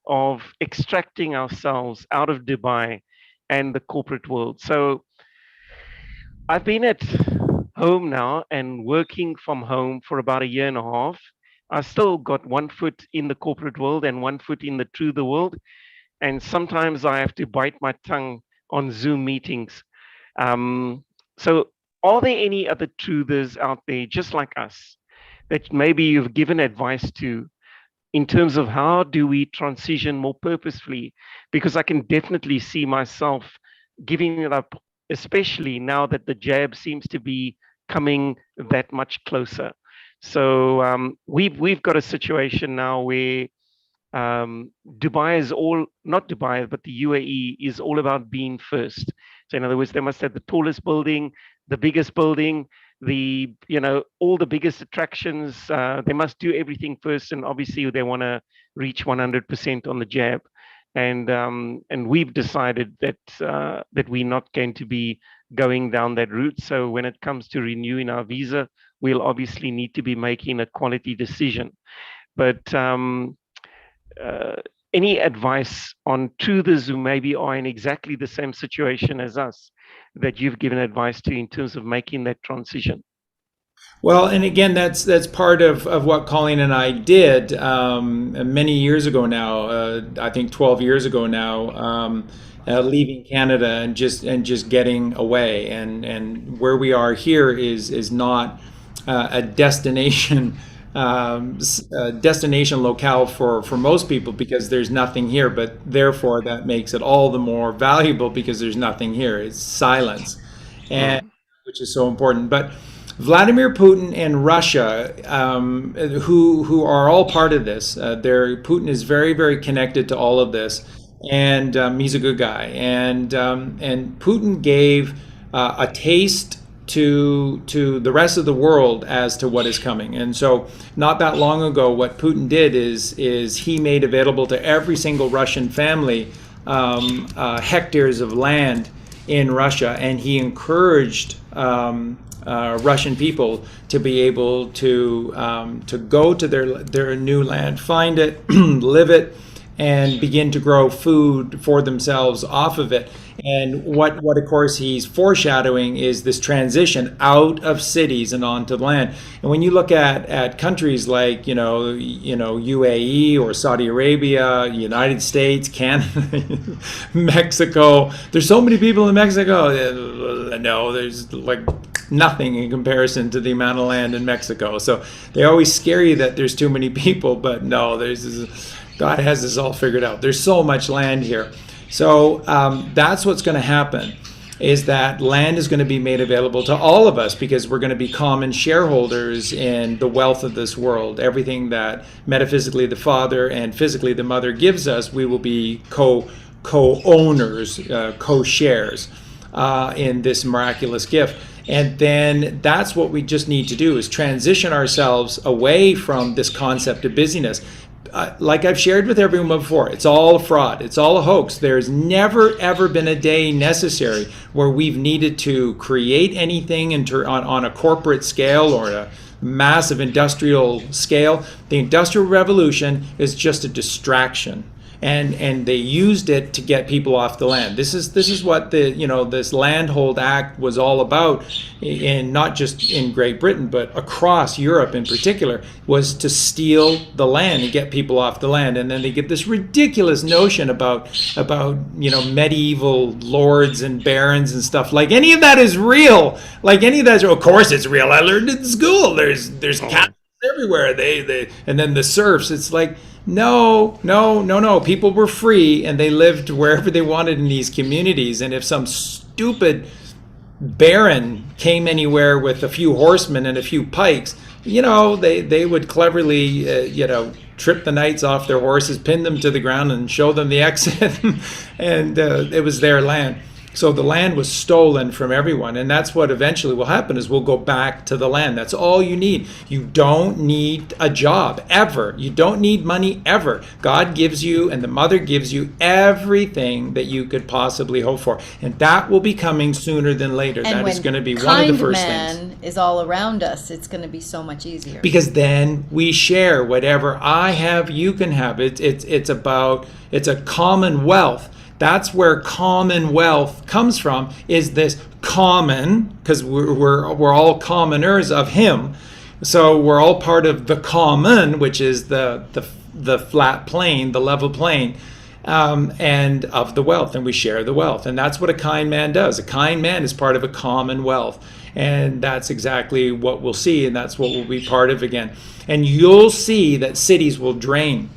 of extracting ourselves out of Dubai and the corporate world. So I've been at home now and working from home for about 1.5 years. I still got one foot in the corporate world and one foot in the true the world. And sometimes I have to bite my tongue on Zoom meetings. So are there any other truthers out there just like us that maybe you've given advice to in terms of how do we transition more purposefully? Because I can definitely see myself giving it up, especially now that the jab seems to be coming that much closer. So we've got a situation now where Dubai is all, not Dubai, but the UAE is all about being first. So in other words, they must have the tallest building, the biggest building, the, you know, all the biggest attractions. They must do everything first, and obviously they want to reach 100% on the jab. And we've decided that that we're not going to be going down that route. So when it comes to renewing our visa, we'll obviously need to be making a quality decision. But any advice on truthers who maybe are in exactly the same situation as us that you've given advice to in terms of making that transition? Well, and again, that's part of what Colleen and I did many years ago now. I think 12 years ago now, leaving Canada and just getting away. And where we are here is not a destination destination locale for most people, because there's nothing here. But therefore, that makes it all the more valuable because there's nothing here. It's silence, and which is so important. But Vladimir Putin and Russia, who are all part of this, Putin is very, very connected to all of this, and he's a good guy. And Putin gave a taste to the rest of the world as to what is coming. And so, not that long ago, what Putin did is he made available to every single Russian family hectares of land in Russia, and he encouraged Russian people to be able to go to their new land, find it, live it, and begin to grow food for themselves off of it. And what of course he's foreshadowing is this transition out of cities and onto land. And when you look at countries like UAE or Saudi Arabia, United States, Canada, Mexico, there's so many people in Mexico. No, there's like nothing in comparison to the amount of land in Mexico. So they always scare you that there's too many people, but no, God has this all figured out. There's so much land here. So that's what's going to happen, is that land is going to be made available to all of us, because we're going to be common shareholders in the wealth of this world. Everything that metaphysically the Father and physically the Mother gives us, we will be co-owners, co-shares in this miraculous gift. And then that's what we just need to do, is transition ourselves away from this concept of busyness. Like I've shared with everyone before, it's all a fraud. It's all a hoax. There's never, ever been a day necessary where we've needed to create anything on a corporate scale or a massive industrial scale. The Industrial Revolution is just a distraction. And they used it to get people off the land. This is what this Landhold Act was all about, in not just in Great Britain but across Europe in particular, was to steal the land and get people off the land. And then they get this ridiculous notion about medieval lords and barons and stuff. Like any of that is real. Like any of that is, of course it's real. I learned it in school. There's cats everywhere. They and then the serfs. It's like, No. People were free and they lived wherever they wanted in these communities. And if some stupid baron came anywhere with a few horsemen and a few pikes, they would cleverly, trip the knights off their horses, pin them to the ground, and show them the exit. And it was their land. So the land was stolen from everyone, and that's what eventually will happen, is we'll go back to the land. That's all you need. You don't need a job ever. You don't need money ever. God gives you, and the mother gives you, everything that you could possibly hope for, and that will be coming sooner than later. And that is going to be one of kind the first man things. is all around us, it's going to be so much easier. Because then we share whatever I have, you can have. It's a commonwealth. That's where commonwealth comes from, is this common, because we're all commoners of him. So we're all part of the common, which is the flat plane, the level plane, and of the wealth, and we share the wealth. And that's what a kind man does. A kind man is part of a commonwealth. And that's exactly what we'll see, and that's what we'll be part of again. And you'll see that cities will drain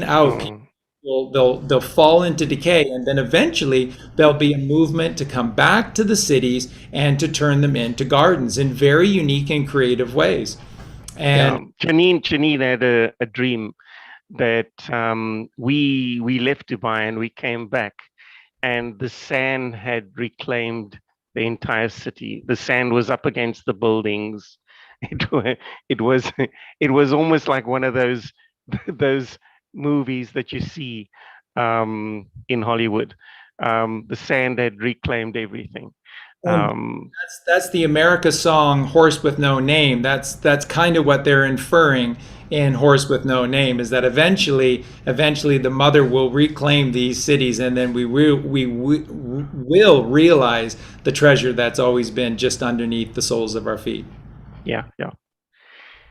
out. They'll fall into decay, and then eventually there'll be a movement to come back to the cities and to turn them into gardens in very unique and creative ways. And Janine had a dream that we left Dubai and we came back, and the sand had reclaimed the entire city. The sand was up against the buildings. It was almost like one of those movies that you see in Hollywood. The sand had reclaimed everything. That's the America song "Horse with No Name." That's kind of what they're inferring in "Horse with No Name," is that eventually the mother will reclaim these cities, and then we will realize the treasure that's always been just underneath the soles of our feet. Yeah.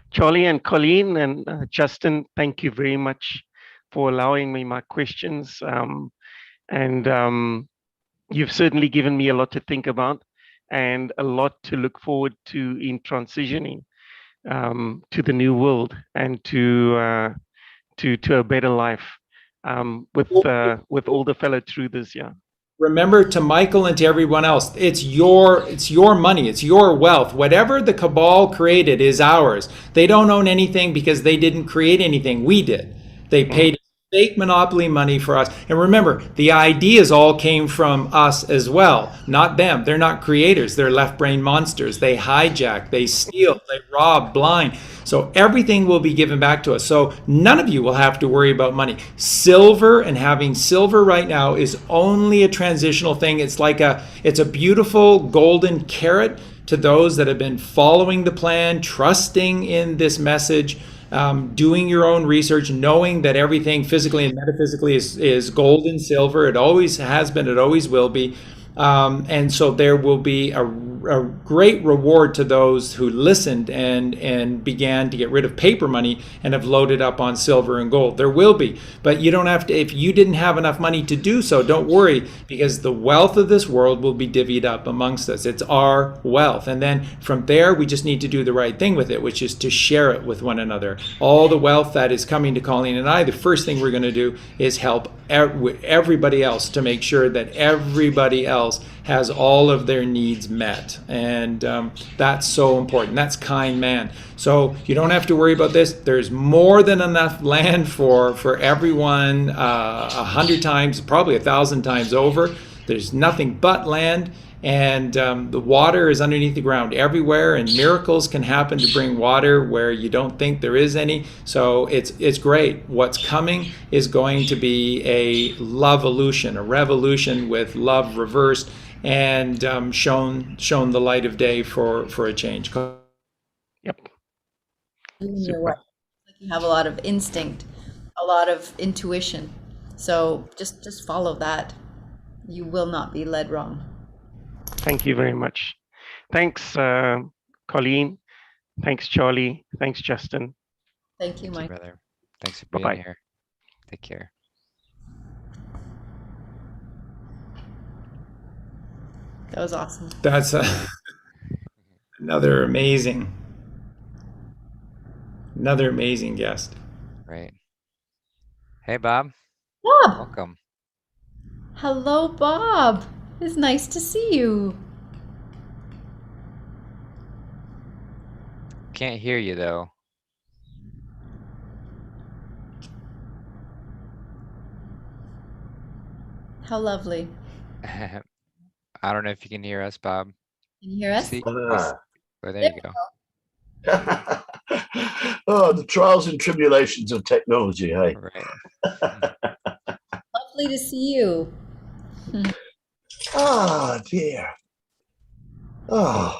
Charlie and Colleen and Justin, thank you very much for allowing me my questions. And you've certainly given me a lot to think about and a lot to look forward to in transitioning to the new world and to a better life with all the fellow truthers. Yeah. Remember, to Michael and to everyone else, it's your money, it's your wealth. Whatever the cabal created is ours. They don't own anything because they didn't create anything. We did. They paid fake monopoly money for us. And remember, the ideas all came from us as well, not them. They're not creators. They're left brain monsters. They hijack, they steal, they rob blind. So everything will be given back to us. So none of you will have to worry about money. Silver, and having silver right now, is only a transitional thing. It's a beautiful golden carrot to those that have been following the plan, trusting in this message, doing your own research, knowing that everything physically and metaphysically is gold and silver. It always has been, it always will be. And so there will be a great reward to those who listened and began to get rid of paper money and have loaded up on silver and gold. There will be, but you don't have to. If you didn't have enough money to do so, don't worry, because the wealth of this world will be divvied up amongst us. It's our wealth, and then from there we just need to do the right thing with it, which is to share it with one another. All the wealth that is coming to Colleen and I, the first thing we're going to do is help everybody else to make sure that everybody else has all of their needs met. And that's so important. That's kind man. So you don't have to worry about this. There's more than enough land for everyone, 100 times, probably 1,000 times over. There's nothing but land. And the water is underneath the ground everywhere, and miracles can happen to bring water where you don't think there is any. So it's great. What's coming is going to be a love-evolution, a revolution with love reversed and shown the light of day for a change. Yep. You're right. Like you have a lot of instinct, a lot of intuition. So just follow that. You will not be led wrong. Thank you very much. Thanks, Colleen. Thanks, Charlie. Thanks, Justin. Thank you, Mike. Brother. Thanks for being Bye-bye. here. Take care. That was awesome. That's another amazing guest. Right. Hey, Bob. Bob! Welcome. Hello, Bob. It's nice to see you. Can't hear you though. How lovely. I don't know if you can hear us, Bob. Can you hear us? See, Ah. oh, there you go. Oh, the trials and tribulations of technology, hey? Right. Lovely to see you. Ah, dear. Oh.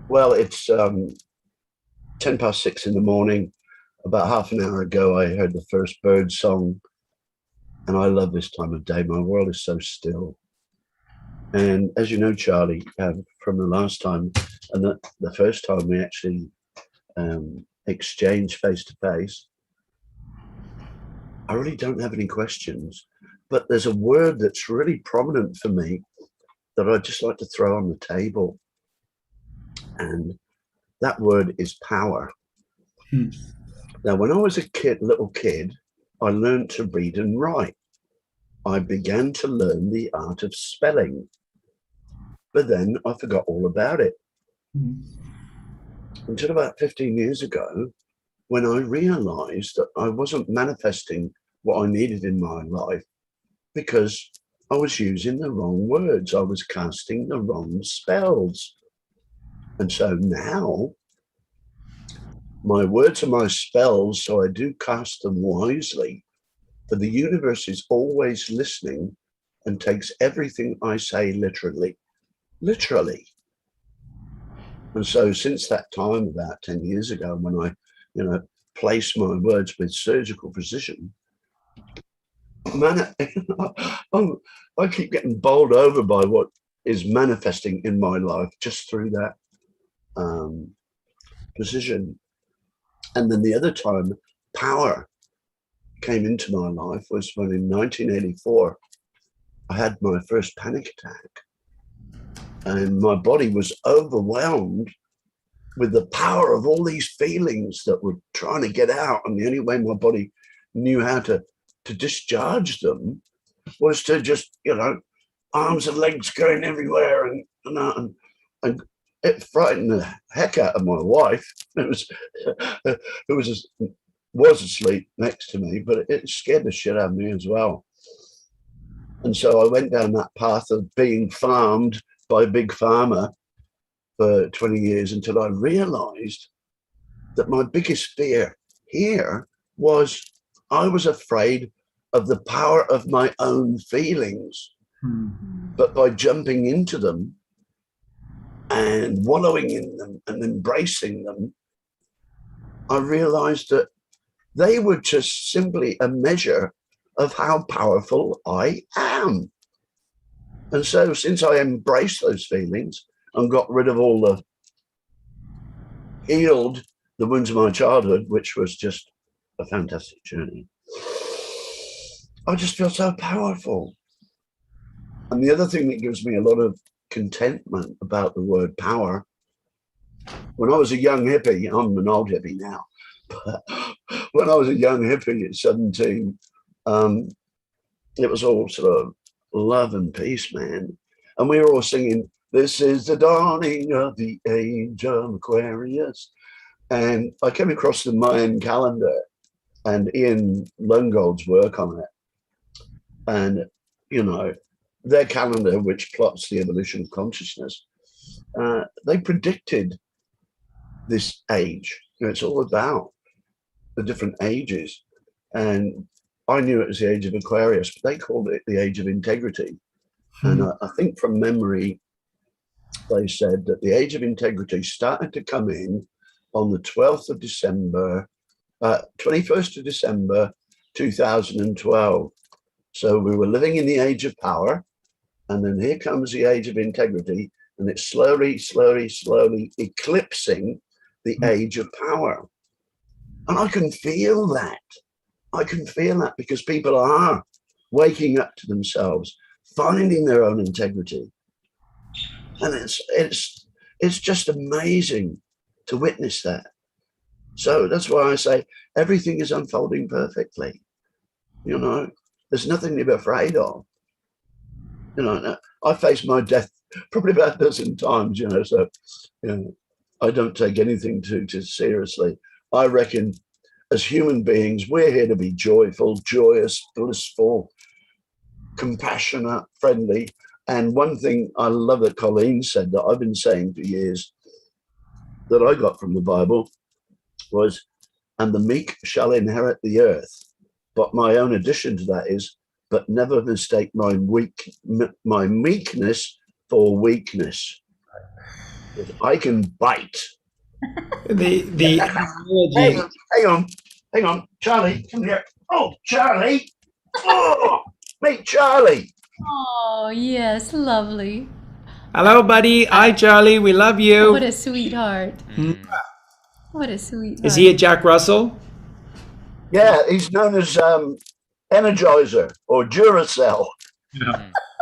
Well, it's 6:10 in the morning. About half an hour ago, I heard the first bird song, and I love this time of day. My world is so still. And as you know, Charlie, from the last time and the first time we actually exchanged face to face, I really don't have any questions, but there's a word that's really prominent for me that I'd just like to throw on the table. And that word is power. Now, when I was a little kid, I learned to read and write. I began to learn the art of spelling, but then I forgot all about it. Until about 15 years ago, when I realized that I wasn't manifesting what I needed in my life because I was using the wrong words. I was casting the wrong spells. And so now my words are my spells, so I do cast them wisely. For the universe is always listening and takes everything I say literally. Literally. And so since that time, about 10 years ago, when I, place my words with surgical precision, man, I keep getting bowled over by what is manifesting in my life just through that precision. And then the other time power came into my life was when in 1984, I had my first panic attack. And my body was overwhelmed with the power of all these feelings that were trying to get out. And the only way my body knew how to discharge them was to just, arms and legs going everywhere. And it frightened the heck out of my wife. It was asleep next to me, but it scared the shit out of me as well. And so I went down that path of being farmed by Big Pharma for 20 years until I realized that my biggest fear here was I was afraid of the power of my own feelings. But by jumping into them and wallowing in them and embracing them, I realized that they were just simply a measure of how powerful I am. And so since I embraced those feelings and got rid of healed the wounds of my childhood, which was just a fantastic journey, I just feel so powerful. And the other thing that gives me a lot of contentment about the word power, when I was a young hippie, I'm an old hippie now, but when I was a young hippie at 17, it was all sort of love and peace, man. And we were all singing, "This is the dawning of the age of Aquarius." And I came across the Mayan calendar and Ian Lungold's work on it. And, their calendar, which plots the evolution of consciousness, they predicted this age. It's all about the different ages. And I knew it was the age of Aquarius, but they called it the age of integrity. And I think from memory, they said that the age of integrity started to come in on the 12th of December, 21st of December, 2012. So we were living in the age of power. And then here comes the age of integrity. And it's slowly, slowly, slowly eclipsing the age of power. And I can feel that. I can feel that because people are waking up to themselves, finding their own integrity. And it's just amazing to witness that. So that's why I say everything is unfolding perfectly. There's nothing to be afraid of. I faced my death probably about a dozen times, so I don't take anything too seriously. I reckon as human beings, we're here to be joyful, joyous, blissful, compassionate, friendly. And one thing I love that Colleen said that I've been saying for years that I got from the Bible was, and the meek shall inherit the earth. But my own addition to that is, but never mistake my meekness for weakness. I can bite. The analogy. Hang on, Charlie, come here. Oh, Charlie. Oh, meet Charlie. Oh, yes, lovely. Hello, buddy. Hi, Charlie. We love you. What a sweetheart. What a sweetheart. Is he a Jack Russell? Yeah, he's known as Energizer or Duracell.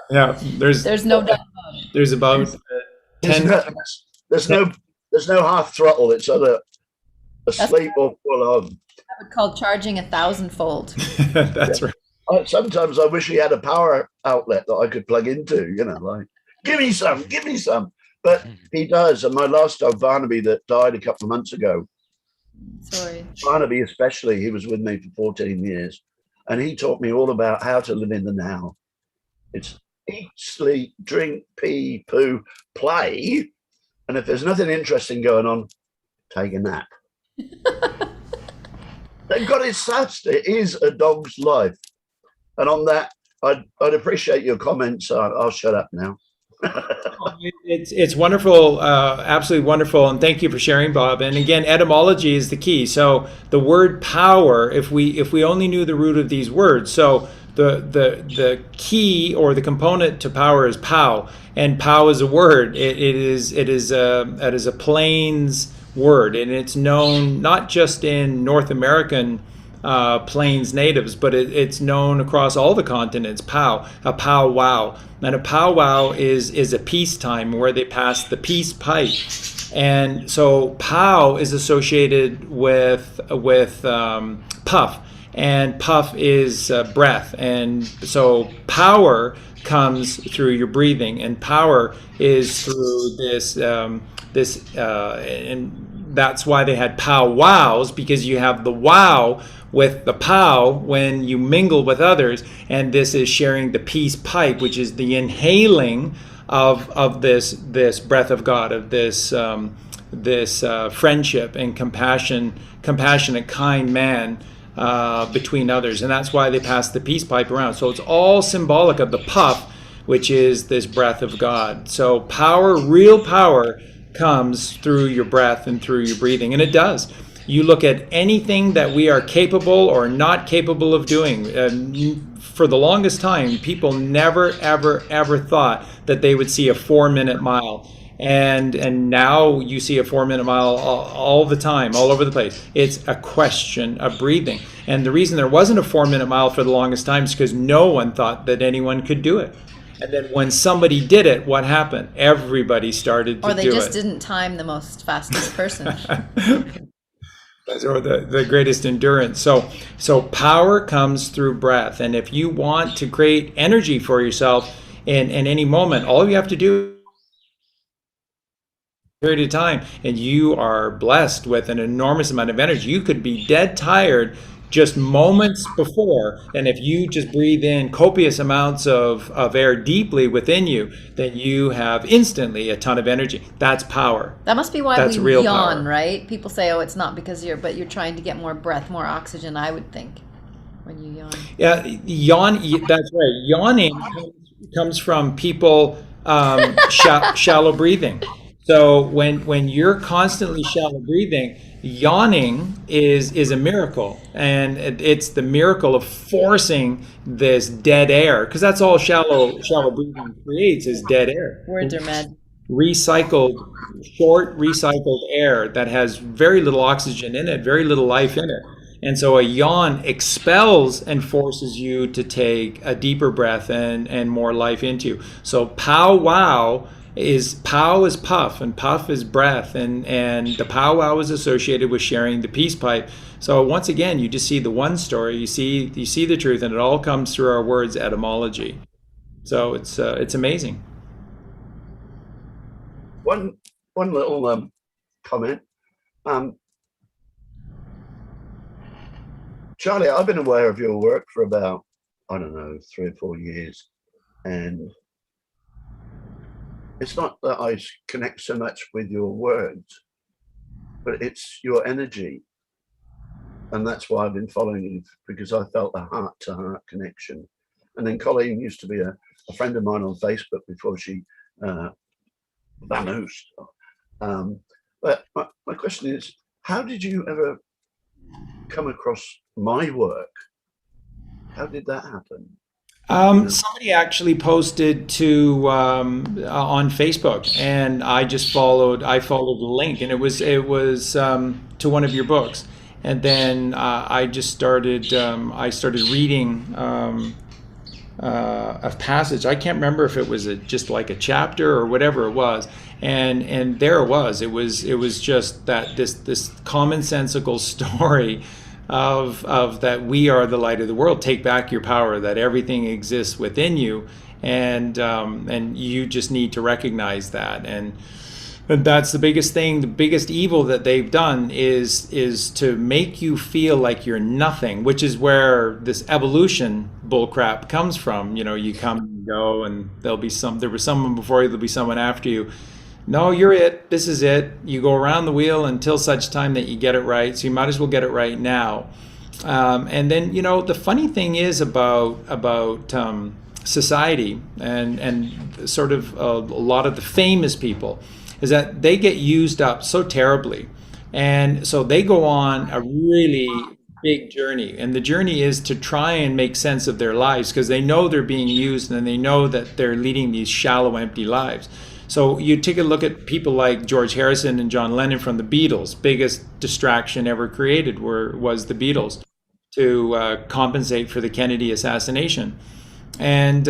Yeah. There's no doubt about it. There's about 10. There's no half throttle. It's either asleep or full on. I would call charging 1,000-fold. That's right. Sometimes I wish he had a power outlet that I could plug into, like, give me some. But he does. And my last dog, Barnaby, that died a couple of months ago, Sorry. Barnaby especially, he was with me for 14 years. And he taught me all about how to live in the now. It's eat, sleep, drink, pee, poo, play. And if there's nothing interesting going on, take a nap. They've got it sussed. It is a dog's life. And on that, I'd appreciate your comments. I'll shut up now. It's wonderful, absolutely wonderful, and thank you for sharing, Bob. And again, etymology is the key. So the word power, if we only knew the root of these words, so the key or the component to power is pow, and pow is a word. It is a Plains word, and it's known not just in North American Plains natives, but it's known across all the continents. A powwow, and a powwow is a peacetime where they pass the peace pipe, and so pow is associated with puff, and puff is breath, and so power comes through your breathing, and power is through this and that's why they had powwows, because you have the wow with the pow when you mingle with others, and this is sharing the peace pipe, which is the inhaling of this breath of God, of this friendship and compassionate, kind man between others, and that's why they pass the peace pipe around. So it's all symbolic of the puff, which is this breath of God. So power, real power, comes through your breath and through your breathing, and it does. You look at anything that we are capable or not capable of doing. For the longest time, people never, ever thought that they would see a 4-minute mile. And now you see a 4-minute mile all the time, all over the place. It's a question of breathing. And the reason there wasn't a 4-minute mile for the longest time is because no one thought that anyone could do it. And then when somebody did it, what happened? Everybody started to do it. Or they just didn't time the most fastest person. Or the greatest endurance. So power comes through breath. And if you want to create energy for yourself in any moment, all you have to do period of time, and you are blessed with an enormous amount of energy. You could be dead tired just moments before, and if you just breathe in copious amounts of air deeply within you, then you have instantly a ton of energy. That's power. That must be why That's we real yawn, power. right? People say, oh, it's not because you're trying to get more breath, more oxygen, I would think, when you yawn. Yeah, that's right. Yawning comes from people shallow breathing. So when you're constantly shallow breathing, yawning is a miracle, and it's the miracle of forcing this dead air, because that's all shallow breathing creates, is dead air. Words are mad. Short recycled air that has very little oxygen in it, very little life in it. And so a yawn expels and forces you to take a deeper breath and more life into you. So pow is puff, and puff is breath, and the powwow is associated with sharing the peace pipe. So once again, you just see the one story, you see the truth, and it all comes through our words etymology. So it's amazing. One little comment. Charlie, I've been aware of your work for about, I don't know, 3 or 4 years. And it's not that I connect so much with your words, but it's your energy. And that's why I've been following you, because I felt a heart-to-heart connection. And then Colleen used to be a friend of mine on Facebook before she vanished. But my question is, how did you ever come across my work? How did that happen? Somebody actually posted to on Facebook, and I just followed. I followed the link, and it was to one of your books, and then I just started. I started reading a passage. I can't remember if it was just like a chapter or whatever it was, and there it was. It was just that this commonsensical story of that we are the light of the world. Take back your power. That everything exists within you, and you just need to recognize that. And that's the biggest thing. The biggest evil that they've done is to make you feel like you're nothing, which is where this evolution bullcrap comes from. You know, you come and go, and there was someone before you, there'll be someone after you. No, you're it. This is it. You go around the wheel until such time that you get it right. So you might as well get it right now. And then, you know, the funny thing is about society and sort of a lot of the famous people is that they get used up so terribly. And so they go on a really big journey. And the journey is to try and make sense of their lives because they know they're being used and they know that they're leading these shallow, empty lives. So you take a look at people like George Harrison and John Lennon from the Beatles. Biggest distraction ever created was the Beatles to compensate for the Kennedy assassination. And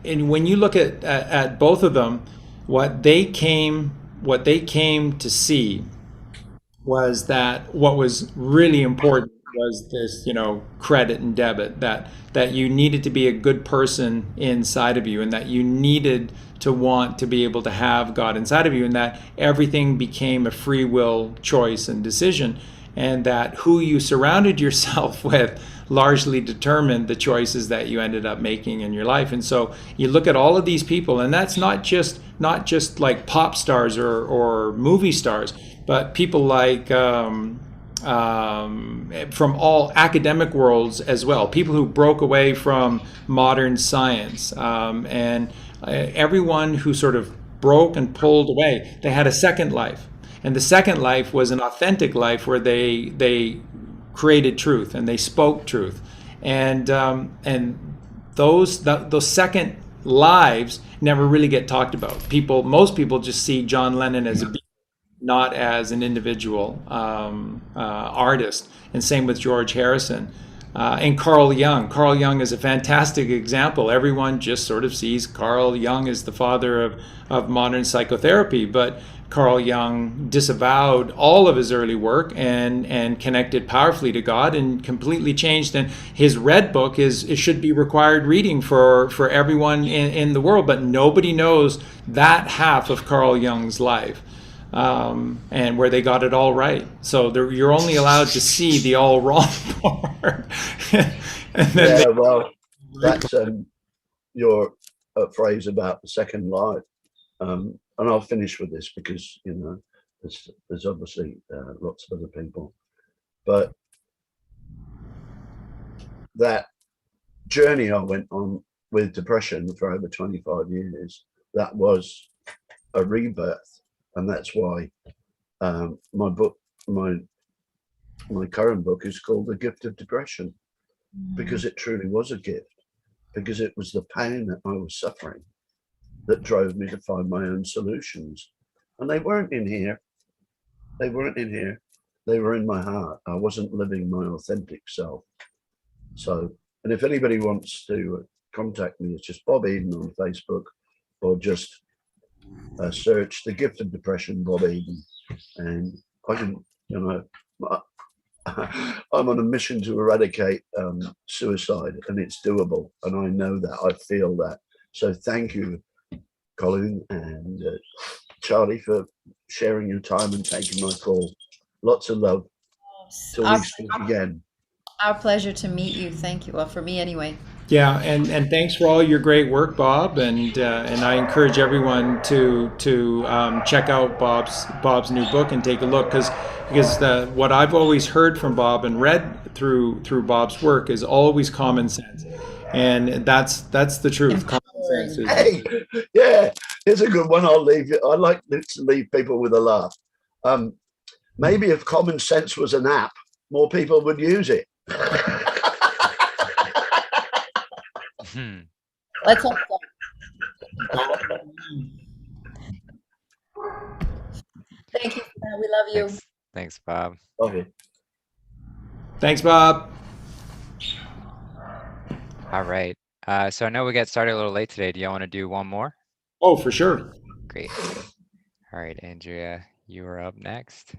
when you look at both of them, what they came to see was that what was really important was this, you know, credit and debit, that you needed to be a good person inside of you, and that you needed to want to be able to have God inside of you, and that everything became a free will choice and decision, and that who you surrounded yourself with largely determined the choices that you ended up making in your life. And so you look at all of these people, and that's not just like pop stars or movie stars, but people like from all academic worlds as well, people who broke away from modern science, and everyone who sort of broke and pulled away, they had a second life. And the second life was an authentic life where they created truth and they spoke truth. And those second lives never really get talked about. Most people just see John Lennon as a being, not as an individual artist. And same with George Harrison. And Carl Jung. Carl Jung is a fantastic example. Everyone just sort of sees Carl Jung as the father of modern psychotherapy, but Carl Jung disavowed all of his early work and connected powerfully to God and completely changed. And his red book should be required reading for everyone in the world, but nobody knows that half of Carl Jung's life. And where they got it all right. So you're only allowed to see the all wrong part. Well, that's your phrase about the second life. And I'll finish with this because, you know, there's obviously lots of other people. But that journey I went on with depression for over 25 years, that was a rebirth. And that's why my book, my current book is called The Gift of Depression, because it truly was a gift, because it was the pain that I was suffering that drove me to find my own solutions. And they weren't in here. They weren't in here. They were in my heart. I wasn't living my authentic self. So, and if anybody wants to contact me, it's just Bob Eden on Facebook, or just search The Gift of Depression, Bob Eden, and I can, you know, I'm on a mission to eradicate suicide, and it's doable, and I know that, I feel that. So thank you, Colleen and Charlie, for sharing your time and taking my call. Lots of love. Till we speak again. Our pleasure to meet you. Thank you. Well, for me anyway. Yeah, and thanks for all your great work, Bob. And I encourage everyone to check out Bob's new book and take a look because what I've always heard from Bob and read through Bob's work is always common sense, and that's the truth. Common sense is. Hey, yeah, here's a good one. I'll leave you. I like to leave people with a laugh. Maybe if common sense was an app, more people would use it. Let's hope so. Thank you. We love you. Thanks, Bob. Okay. Thanks, Bob. All right. So I know we got started a little late today. Do y'all want to do one more? Oh, for sure. Great. All right, Andrea, you are up next.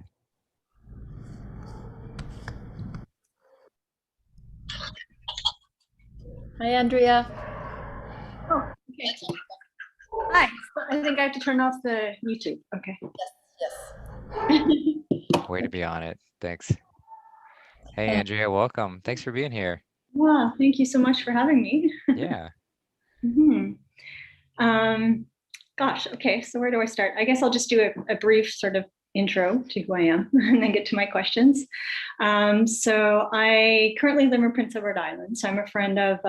Hi, Andrea. Oh, okay. Hi. I think I have to turn off the YouTube. Okay. Yes. Way to be on it. Thanks. Hey, Andrea, welcome. Thanks for being here. Wow. Thank you so much for having me. Yeah. Gosh. Okay. So where do I start? I guess I'll just do a brief sort of intro to who I am and then get to my questions. So I currently live in Prince Edward Island. So I'm a friend of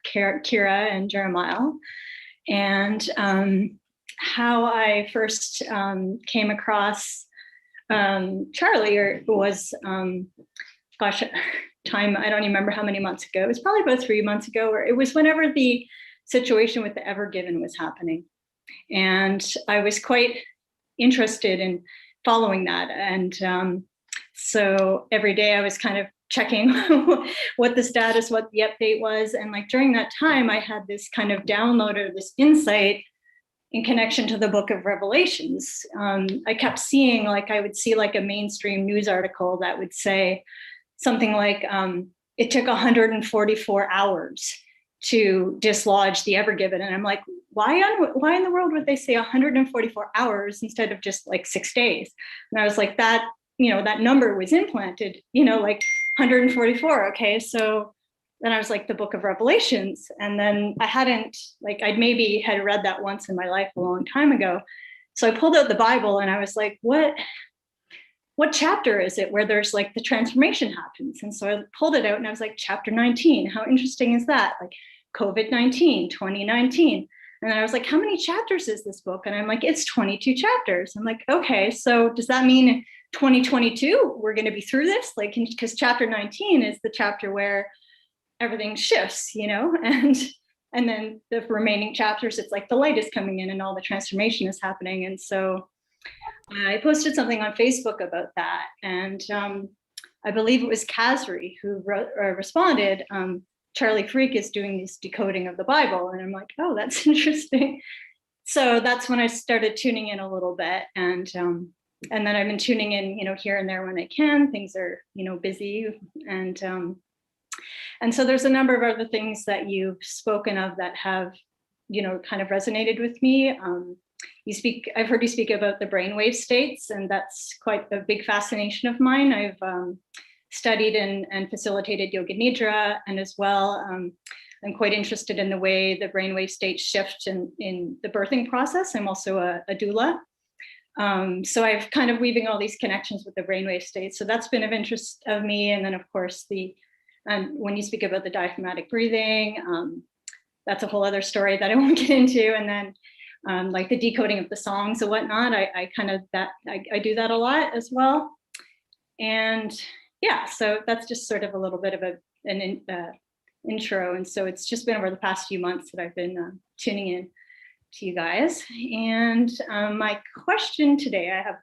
Kira and Jeremiah. And how I first came across Charlie was, gosh, time, I don't even remember how many months ago. It was probably about 3 months ago, or it was whenever the situation with the Ever Given was happening. And I was quite interested in following that. And so every day I was kind of checking what the status, what the update was. And like during that time, I had this kind of download or this insight in connection to the book of Revelations. I kept seeing, like, I would see like a mainstream news article that would say something like, it took 144 hours to dislodge the Ever Given. And I'm like, why in the world would they say 144 hours instead of just like 6 days? And I was like, that, that number was implanted, like 144. Okay. So then I was like, the book of Revelations. And then I'd maybe had read that once in my life a long time ago. So I pulled out the Bible and I was like, what chapter is it where there's like the transformation happens? And so I pulled it out and I was like, chapter 19. How interesting is that? Like COVID-19, 2019. And then I was like, how many chapters is this book? And I'm like, it's 22 chapters. I'm like, okay, so does that mean 2022, we're going to be through this? Like, because chapter 19 is the chapter where everything shifts, and then the remaining chapters, it's like the light is coming in and all the transformation is happening. And so I posted something on Facebook about that. And I believe it was Kazri who responded, Charlie Freak is doing this decoding of the Bible. And I'm like, oh, that's interesting. So that's when I started tuning in a little bit. And then I've been tuning in, here and there when I can. Things are, busy. And so there's a number of other things that you've spoken of that have, kind of resonated with me. I've heard you speak about the brainwave states, and that's quite a big fascination of mine. I've studied and facilitated yoga nidra, and as well, I'm quite interested in the way the brainwave states shift in the birthing process. I'm also a doula. So I've kind of weaving all these connections with the brainwave states. So that's been of interest of me. And then of course, when you speak about the diaphragmatic breathing, that's a whole other story that I won't get into. And then like the decoding of the songs and whatnot, I do that a lot as well. And yeah, so that's just sort of a little bit of an intro. And so it's just been over the past few months that I've been tuning in to you guys. And my question today, I have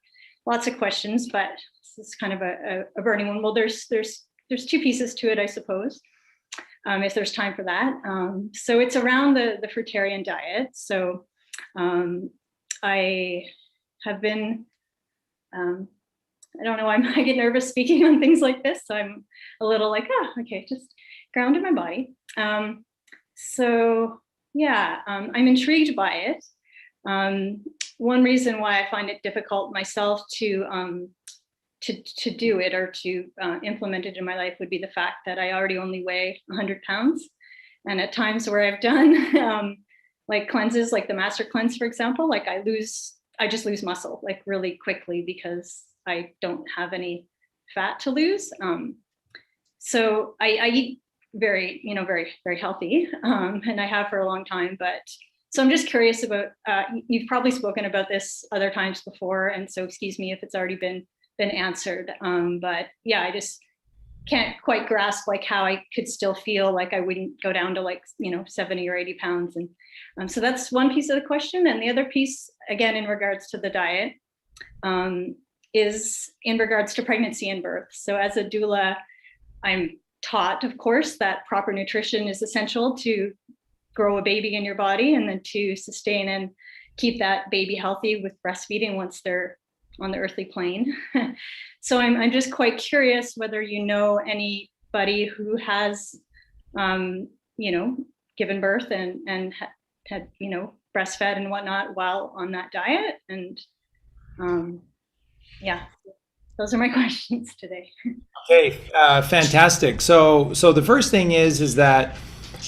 lots of questions, but this is kind of a burning one. Well, there's two pieces to it, I suppose, if there's time for that. So it's around the fruitarian diet. So I have been, I don't know why I get nervous speaking on things like this. So I'm a little like, okay, just ground in my body. So yeah, I'm intrigued by it. One reason why I find it difficult myself to to do it or to implement it in my life would be the fact that I already only weigh 100 pounds. And at times where I've done like cleanses, like the master cleanse, for example, like I just lose muscle like really quickly because I don't have any fat to lose. So I eat very, very healthy, and I have for a long time. But so I'm just curious about, you've probably spoken about this other times before, and so excuse me if it's already been answered. But yeah, I just can't quite grasp like how I could still feel like I wouldn't go down to like 70 or 80 pounds. And so that's one piece of the question. And the other piece, again, in regards to the diet, is in regards to pregnancy and birth. So as a doula, I'm taught, of course, that proper nutrition is essential to grow a baby in your body and then to sustain and keep that baby healthy with breastfeeding once they're on the earthly plane. So I'm just quite curious whether you know anybody who has, given birth and had breastfed and whatnot while on that diet. And yeah, those are my questions today. Okay, fantastic. So the first thing is that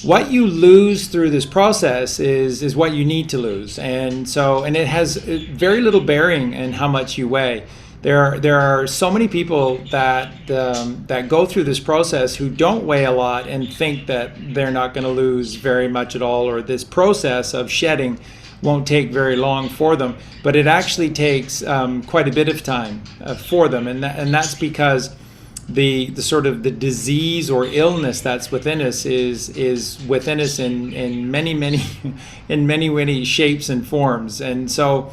what you lose through this process is what you need to lose, and it has very little bearing in how much you weigh. There are so many people that go through this process who don't weigh a lot and think that they're not going to lose very much at all, or this process of shedding won't take very long for them, but it actually takes quite a bit of time for them, and that's because the sort of the disease or illness that's within us is within us in many shapes and forms, and so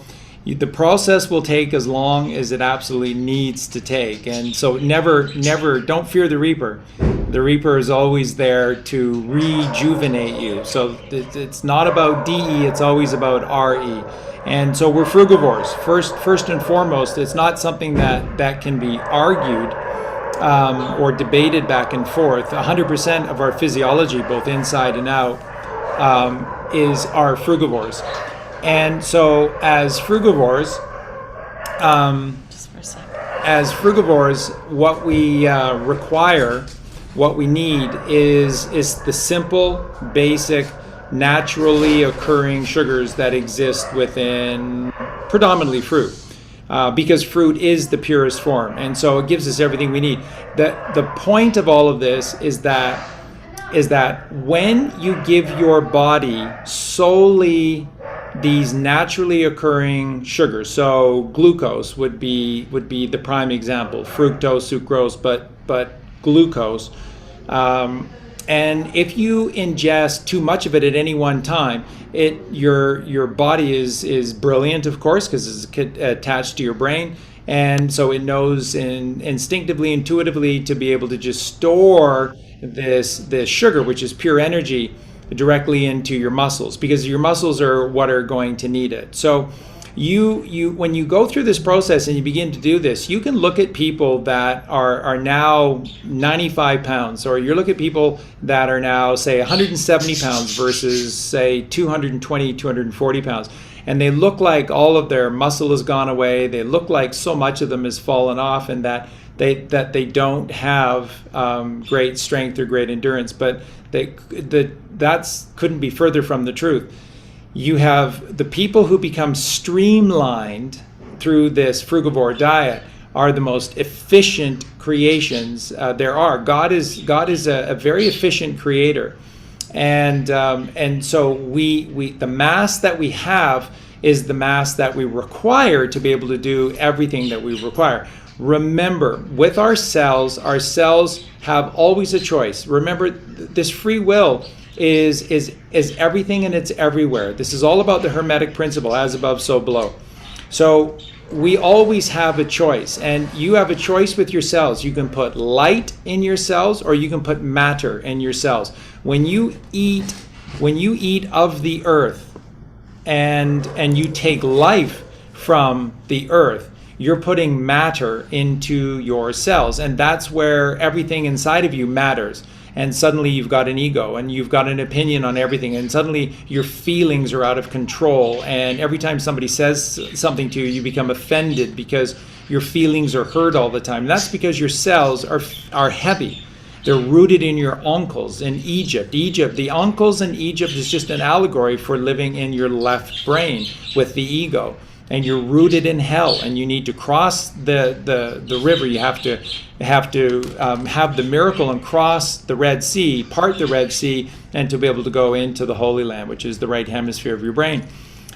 the process will take as long as it absolutely needs to take. And so never don't fear the Reaper. The Reaper is always there to rejuvenate you. So it's not about DE, it's always about RE. And so we're frugivores. First and foremost, it's not something that can be argued or debated back and forth. 100% of our physiology, both inside and out, are frugivores. And so as frugivores, what we require, what we need is the simple, basic, naturally occurring sugars that exist within predominantly fruit, because fruit is the purest form, and so it gives us everything we need. The point of all of this is that when you give your body solely these naturally occurring sugars, so glucose would be the prime example, fructose, sucrose, but glucose, and if you ingest too much of it at any one time, your body is brilliant, of course, because it's attached to your brain, and so it knows instinctively, intuitively, to be able to just store this sugar, which is pure energy, directly into your muscles, because your muscles are what are going to need it. So you when you go through this process and you begin to do this, you can look at people that are now 95 pounds, or you look at people that are now, say, 170 pounds versus, say, 220, 240 pounds. And they look like all of their muscle has gone away. They look like so much of them has fallen off, and that they don't have great strength or great endurance. But that couldn't be further from the truth. You have the people who become streamlined through this frugivore diet are the most efficient creations there are. God is a very efficient creator, and so we the mass that we have is the mass that we require to be able to do everything that we require. Remember, with our cells have always a choice. Remember, this free will is everything, and it's everywhere. This is all about the Hermetic principle, as above, so below. So we always have a choice, and you have a choice with your cells. You can put light in your cells, or you can put matter in your cells. When you eat of the earth, and you take life from the earth, you're putting matter into your cells, and that's where everything inside of you matters. And suddenly you've got an ego, and you've got an opinion on everything, and suddenly your feelings are out of control, and every time somebody says something to you, you become offended because your feelings are hurt all the time. That's because your cells are heavy. They're rooted in your uncles in Egypt. The uncles in Egypt is just an allegory for living in your left brain with the ego. And you're rooted in hell, and you need to cross the river. You have to have the miracle and cross the Red Sea, part the Red Sea, and to be able to go into the Holy Land, which is the right hemisphere of your brain.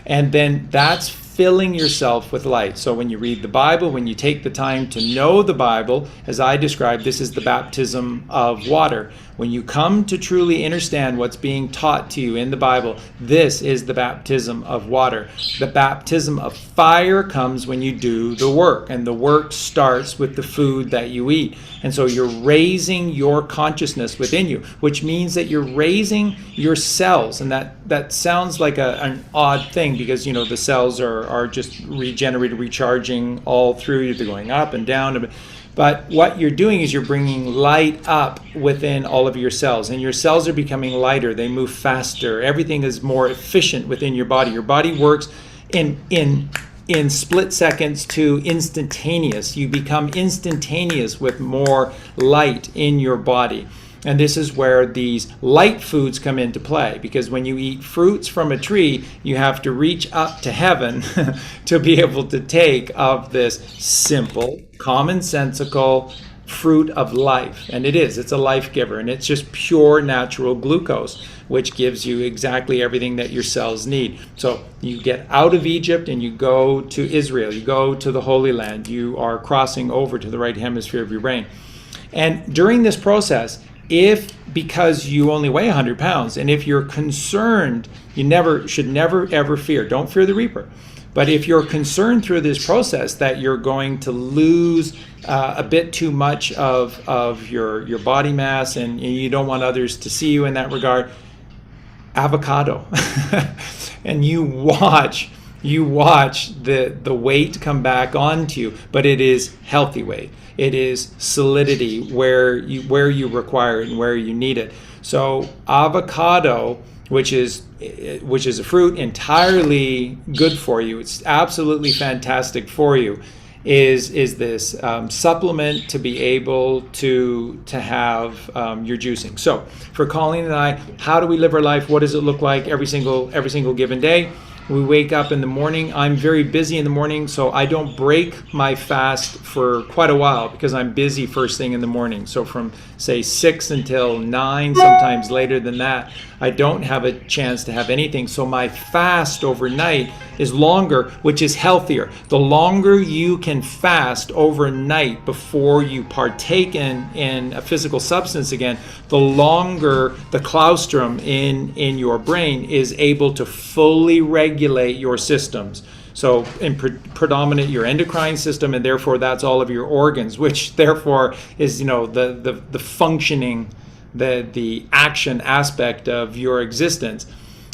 And then that's filling yourself with light. So when you read the Bible, when you take the time to know the Bible, as I described, this is the baptism of water. When you come to truly understand what's being taught to you in the Bible, this is the baptism of water. The baptism of fire comes when you do the work, and the work starts with the food that you eat. And so you're raising your consciousness within you, which means that you're raising your cells. And that sounds like an odd thing, because, you know, the cells are just regenerated, recharging all through. They're going up and down. But what you're doing is you're bringing light up within all of your cells, and your cells are becoming lighter. They move faster. Everything is more efficient within your body. Your body works in split seconds to instantaneous. You become instantaneous with more light in your body. And this is where these light foods come into play, because when you eat fruits from a tree, you have to reach up to heaven to be able to take of this simple, commonsensical fruit of life. And it's a life giver, and it's just pure natural glucose, which gives you exactly everything that your cells need. So you get out of Egypt and you go to Israel, you go to the Holy Land, you are crossing over to the right hemisphere of your brain. And during this process, because you only weigh 100 pounds, and if you're concerned, you should never ever fear. Don't fear the reaper. But if you're concerned through this process that you're going to lose a bit too much of your body mass, and you don't want others to see you in that regard, avocado. And you watch the weight come back onto you, but it is healthy weight. It is solidity where you require it and where you need it. So avocado, which is a fruit entirely good for you, it's absolutely fantastic for you, is this supplement to be able to have your juicing. So for Colleen and I, how do we live our life? What does it look like every single given day? We wake up in the morning. I'm very busy in the morning, so I don't break my fast for quite a while because I'm busy first thing in the morning. So from, say, 6 until 9, sometimes later than that, I don't have a chance to have anything. So my fast overnight is longer, which is healthier. The longer you can fast overnight before you partake in a physical substance again, the longer the claustrum in your brain is able to fully regulate your systems. So in predominant your endocrine system, and therefore that's all of your organs, which therefore is, you know, the functioning, the action aspect of your existence.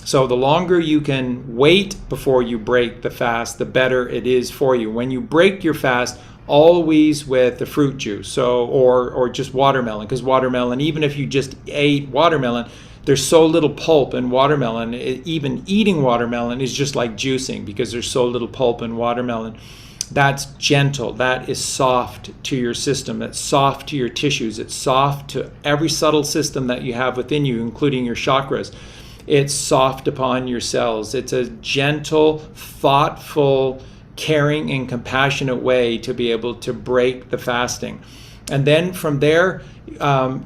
So the longer you can wait before you break the fast, the better it is for you. When you break your fast, always with the fruit juice, so or just watermelon, because watermelon, even if you just ate watermelon, there's so little pulp in watermelon. Even eating watermelon is just like juicing because there's so little pulp in watermelon. That's gentle. That is soft to your system. That's soft to your tissues. It's soft to every subtle system that you have within you, including your chakras. It's soft upon your cells. It's a gentle, thoughtful, caring, and compassionate way to be able to break the fasting. And then from there,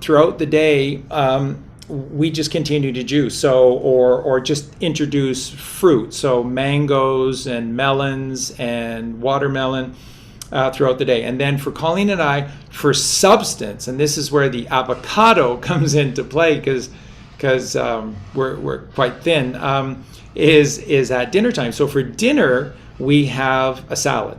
throughout the day, we just continue to juice, or just introduce fruit, so mangoes and melons and watermelon throughout the day. And then for Colleen and I, for substance, and this is where the avocado comes into play, because we're quite thin, is at dinner time. So for dinner, we have a salad.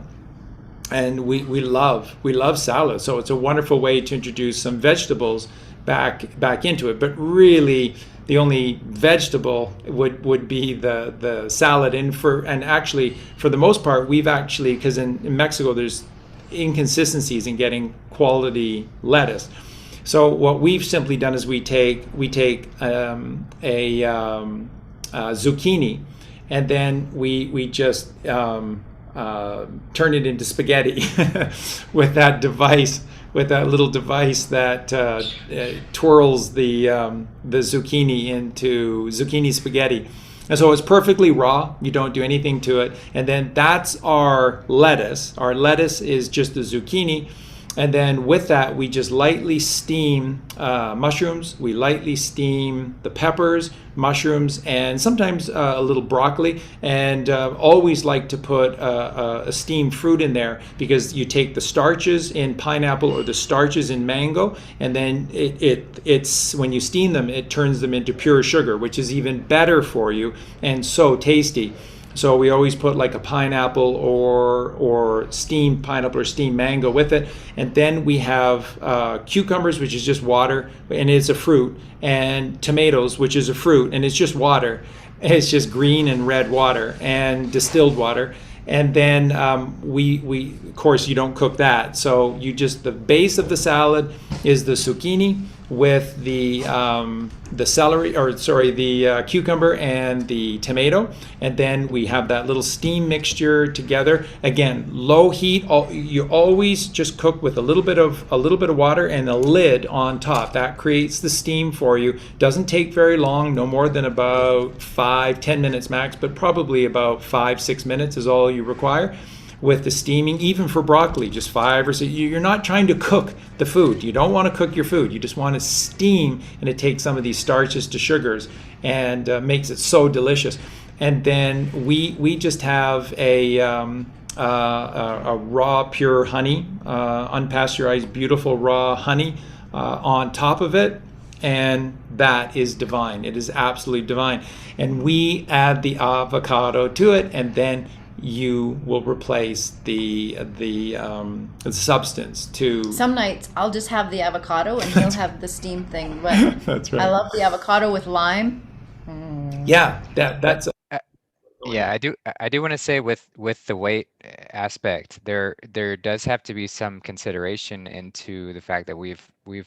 And we love salad. So it's a wonderful way to introduce some vegetables back into it. But really, the only vegetable would be the salad. And actually, for the most part, we've actually, because in Mexico there's inconsistencies in getting quality lettuce. So what we've simply done is we take a zucchini, and then we just turn it into spaghetti with that device, with that little device that twirls the zucchini into zucchini spaghetti. And so it's perfectly raw. You don't do anything to it. And then that's our lettuce. Our lettuce is just the zucchini. And then with that, we just lightly steam mushrooms. We lightly steam the peppers, mushrooms, and sometimes a little broccoli. And always like to put a steamed fruit in there, because you take the starches in pineapple or the starches in mango, and then it's when you steam them, it turns them into pure sugar, which is even better for you and so tasty. So we always put like a pineapple or steamed pineapple or steamed mango with it. And then we have cucumbers, which is just water, and it's a fruit, and tomatoes, which is a fruit, and it's just water. It's just green and red water and distilled water. And then we of course, you don't cook that. So you just, the base of the salad is the zucchini with the celery, or sorry, the cucumber and the tomato, and then we have that little steam mixture together. Again, low heat. You always just cook with a little bit of water and a lid on top. That creates the steam for you. Doesn't take very long, no more than about 5-10 minutes max, but probably about 5-6 minutes is all you require with the steaming. Even for broccoli, just 5 or 6. You're not trying to cook the food. You don't want to cook your food. You just want to steam, and it takes some of these starches to sugars and makes it so delicious. And then we just have a raw pure honey, unpasteurized, beautiful raw honey on top of it. And that is divine. It is absolutely divine. And we add the avocado to it, and then you will replace the substance to. Some nights I'll just have the avocado and he'll have the steam thing. But That's right. I love the avocado with lime. Yeah, that's. Yeah, I do want to say with the weight aspect, there does have to be some consideration into the fact that we've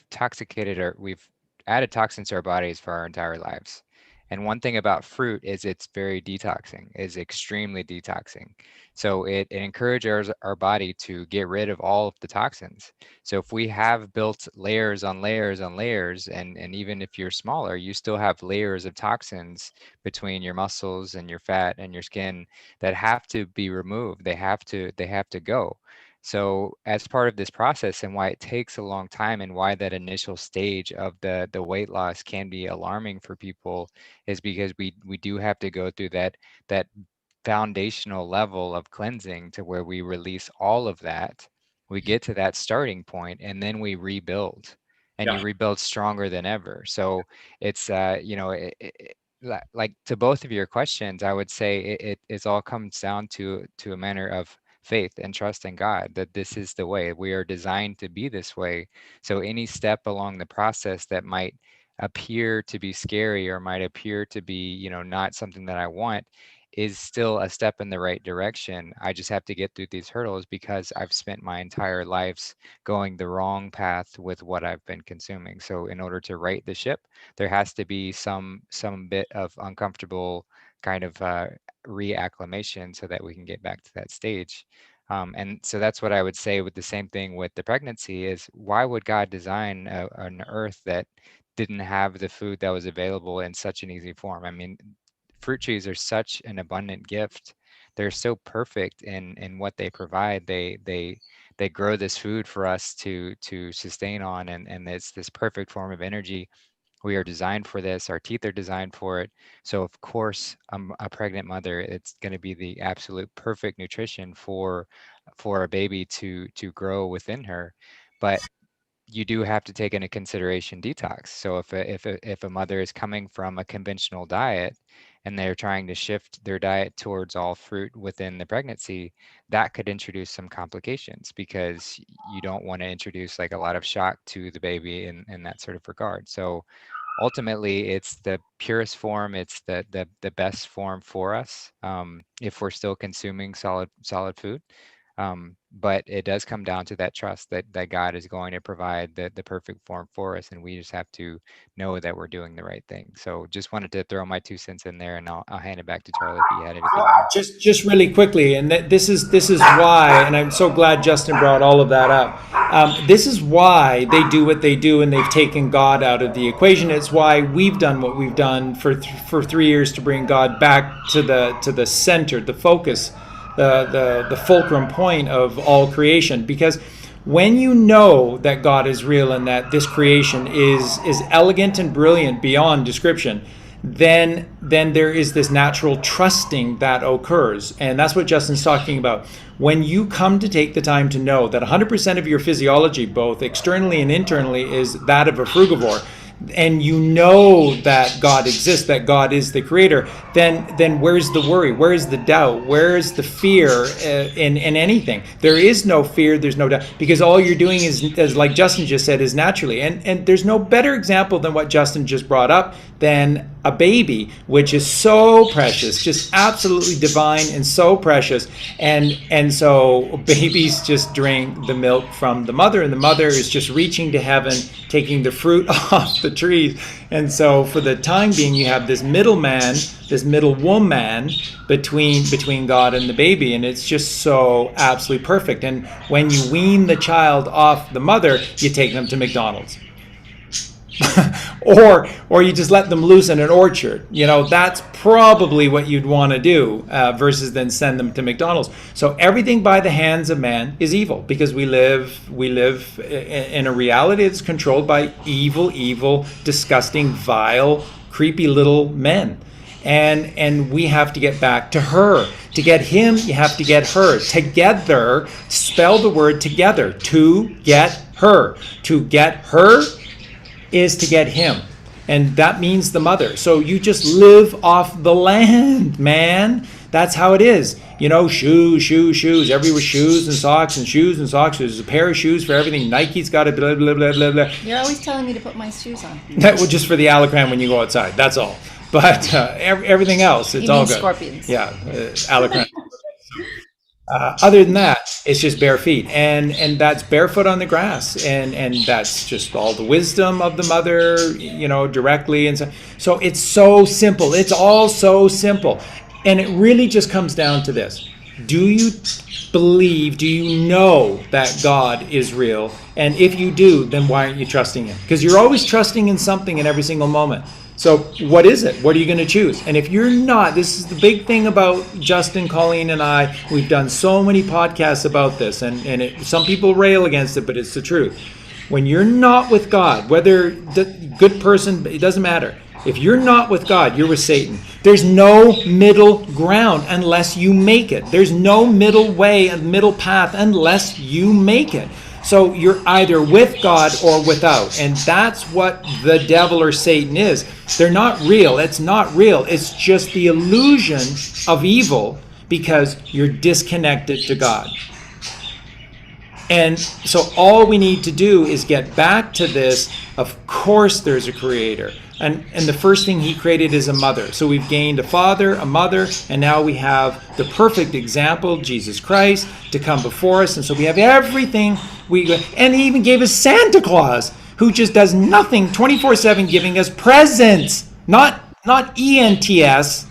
toxicated, or we've added toxins to our bodies for our entire lives. And one thing about fruit is it's very detoxing, is extremely detoxing. So it encourages our body to get rid of all of the toxins. So if we have built layers on layers on layers, and even if you're smaller, you still have layers of toxins between your muscles and your fat and your skin that have to be removed. They have to go. So as part of this process, and why it takes a long time, and why that initial stage of the weight loss can be alarming for people, is because we do have to go through that foundational level of cleansing, to where we release all of that. We get to that starting point, and then we rebuild, and you rebuild stronger than ever. So it's like, to both of your questions, I would say it all comes down to a manner of faith and trust in God, that this is the way. We are designed to be this way. So any step along the process that might appear to be scary, or might appear to be, not something that I want, is still a step in the right direction. I just have to get through these hurdles, because I've spent my entire lives going the wrong path with what I've been consuming. So in order to right the ship, there has to be some bit of uncomfortable kind of reacclimation, so that we can get back to that stage. And so that's what I would say with the same thing with the pregnancy, is why would God design an earth that didn't have the food that was available in such an easy form? I mean, fruit trees are such an abundant gift. They're so perfect in what they provide. They grow this food for us to sustain on, and it's this perfect form of energy. We are designed for this. Our teeth are designed for it. So of course, a pregnant mother, it's going to be the absolute perfect nutrition for a baby to grow within her. But you do have to take into consideration detox. So if a mother is coming from a conventional diet, and they're trying to shift their diet towards all fruit within the pregnancy, that could introduce some complications, because you don't want to introduce like a lot of shock to the baby in that sort of regard. So ultimately, it's the purest form, it's the best form for us, if we're still consuming solid food. But it does come down to that trust that God is going to provide the perfect form for us, and we just have to know that we're doing the right thing. So just wanted to throw my 2 cents in there, and I'll hand it back to Charlie if he had anything more. Just really quickly, and this is why, and I'm so glad Justin brought all of that up. This is why they do what they do, and they've taken God out of the equation. It's why we've done what we've done for 3 years to bring God back to the center, the focus, the fulcrum point of all creation. Because when you know that God is real and that this creation is elegant and brilliant beyond description, then there is this natural trusting that occurs. And that's what Justin's talking about. When you come to take the time to know that 100% of your physiology, both externally and internally, is that of a frugivore, and you know that God exists, that God is the creator, then where's the worry? Where's the doubt? Where's the fear in anything? There is no fear, there's no doubt, because all you're doing is, as like Justin just said, is naturally. And there's no better example than what Justin just brought up than a baby, which is so precious, just absolutely divine and so precious. And so babies just drink the milk from the mother, and the mother is just reaching to heaven, taking the fruit off the trees. And so for the time being, you have this middleman, this middle woman between God and the baby, and it's just so absolutely perfect. And when you wean the child off the mother, you take them to McDonald's. or you just let them loose in an orchard. That's probably what you'd want to do, versus then send them to McDonald's. So everything by the hands of man is evil, because we live in a reality that's controlled by evil, disgusting, vile, creepy little men. And we have to get back to her. To get him, you have to get her. Together, spell the word together. To get her. To get her is to get him. And that means the mother. So you just live off the land, man. That's how it is. Shoes. Everywhere shoes and socks and shoes and socks. There's a pair of shoes for everything. Nike's got a blah, blah, blah, blah, blah. You're always telling me to put my shoes on. Well, just for the alacran when you go outside. That's all. But everything else, it's all good. Scorpions. Yeah, alacran. Other than that, it's just bare feet, and that's barefoot on the grass, and that's just all the wisdom of the mother, directly. And so it's so simple. It's all so simple, and it really just comes down to this: do you believe? Do you know that God is real? And if you do, then why aren't you trusting Him? Because you're always trusting in something in every single moment. So what is it? What are you going to choose? And if you're not, this is the big thing about Justin, Colleen, and I. We've done so many podcasts about this, and some people rail against it, but it's the truth. When you're not with God, whether good person, it doesn't matter. If you're not with God, you're with Satan. There's no middle ground unless you make it. There's no middle way and middle path unless you make it. So you're either with God or without. And that's what the devil or Satan is. They're not real. It's not real. It's just the illusion of evil because you're disconnected to God. And so all we need to do is get back to this. Of course there's a creator. And the first thing he created is a mother. So we've gained a father, a mother, and now we have the perfect example, Jesus Christ, to come before us. And so we have everything. And he even gave us Santa Claus, who just does nothing 24/7, giving us presents. Not ENTS,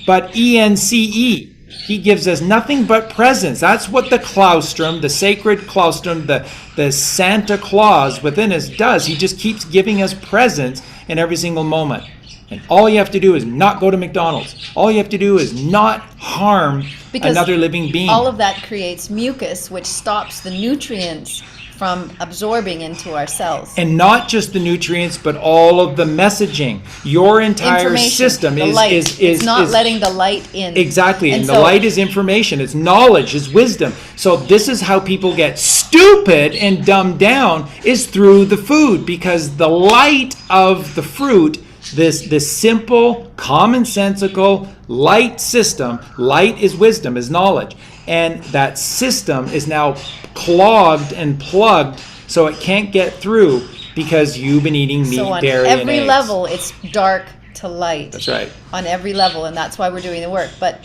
but ENCE. He gives us nothing but presents. That's what the claustrum, the sacred claustrum, the Santa Claus within us does. He just keeps giving us presents in every single moment. And all you have to do is not go to McDonald's. All you have to do is not harm another living being. All of that creates mucus, which stops the nutrients from absorbing into our cells. And not just the nutrients, but all of the messaging. Your entire system is not letting the light in. Exactly. And the light is information. It's knowledge. It's wisdom. So this is how people get stupid and dumbed down, is through the food, because the light of the fruit, this simple, commonsensical light system, light is wisdom, is knowledge. And that system is now clogged and plugged, so it can't get through because you've been eating meat, dairy, and eggs. On every level, it's dark to light. That's right. On every level, and that's why we're doing the work. But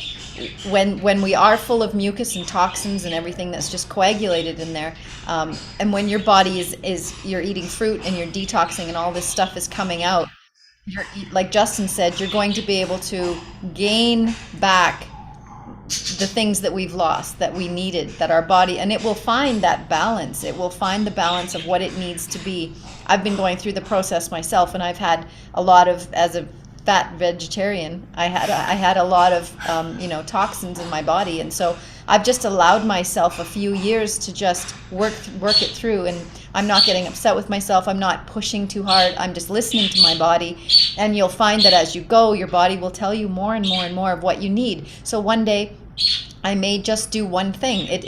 when we are full of mucus and toxins and everything that's just coagulated in there, and when your body is you're eating fruit and you're detoxing and all this stuff is coming out, like Justin said, you're going to be able to gain back the things that we've lost, that we needed, that our body, and it will find that balance. It will find the balance of what it needs to be. I've been going through the process myself, and I've had a lot of, as a fat vegetarian, I had a lot of toxins in my body, and so I've just allowed myself a few years to just work it through, and I'm not getting upset with myself. I'm not pushing too hard. I'm just listening to my body, and you'll find that as you go, your body will tell you more and more and more of what you need. So one day I may just do one thing. It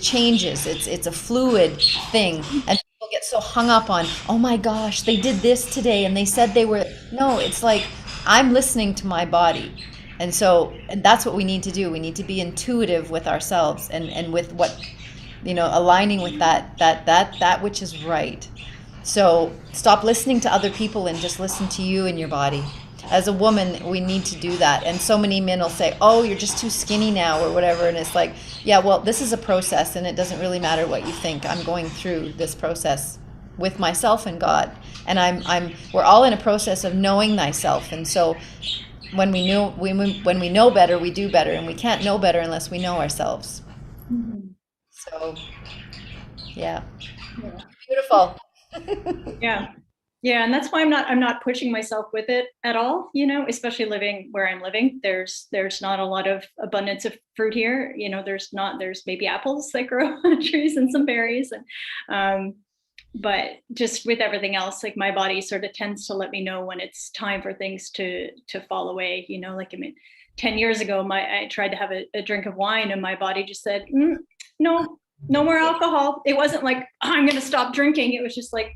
changes. It's a fluid thing, and people get so hung up on, oh my gosh, they did this today and they said they were. No, it's like, I'm listening to my body. And that's what we need to do. We need to be intuitive with ourselves and with what, aligning with that which is right. So stop listening to other people and just listen to you and your body. As a woman, we need to do that. And so many men will say, oh, you're just too skinny now or whatever. And it's like, yeah, well, this is a process, and it doesn't really matter what you think. I'm going through this process with myself and God. And we're all in a process of knowing thyself. And so when we know better, we do better, and we can't know better unless we know ourselves. Mm-hmm. So, yeah. Beautiful. Yeah, and that's why I'm not pushing myself with it at all. Especially living where I'm living. There's not a lot of abundance of fruit here. There's maybe apples that grow on trees and some berries, and but just with everything else, like my body sort of tends to let me know when it's time for things to fall away. 10 years ago, I tried to have a drink of wine, and my body just said, no more alcohol. It wasn't like, I'm going to stop drinking. It was just like,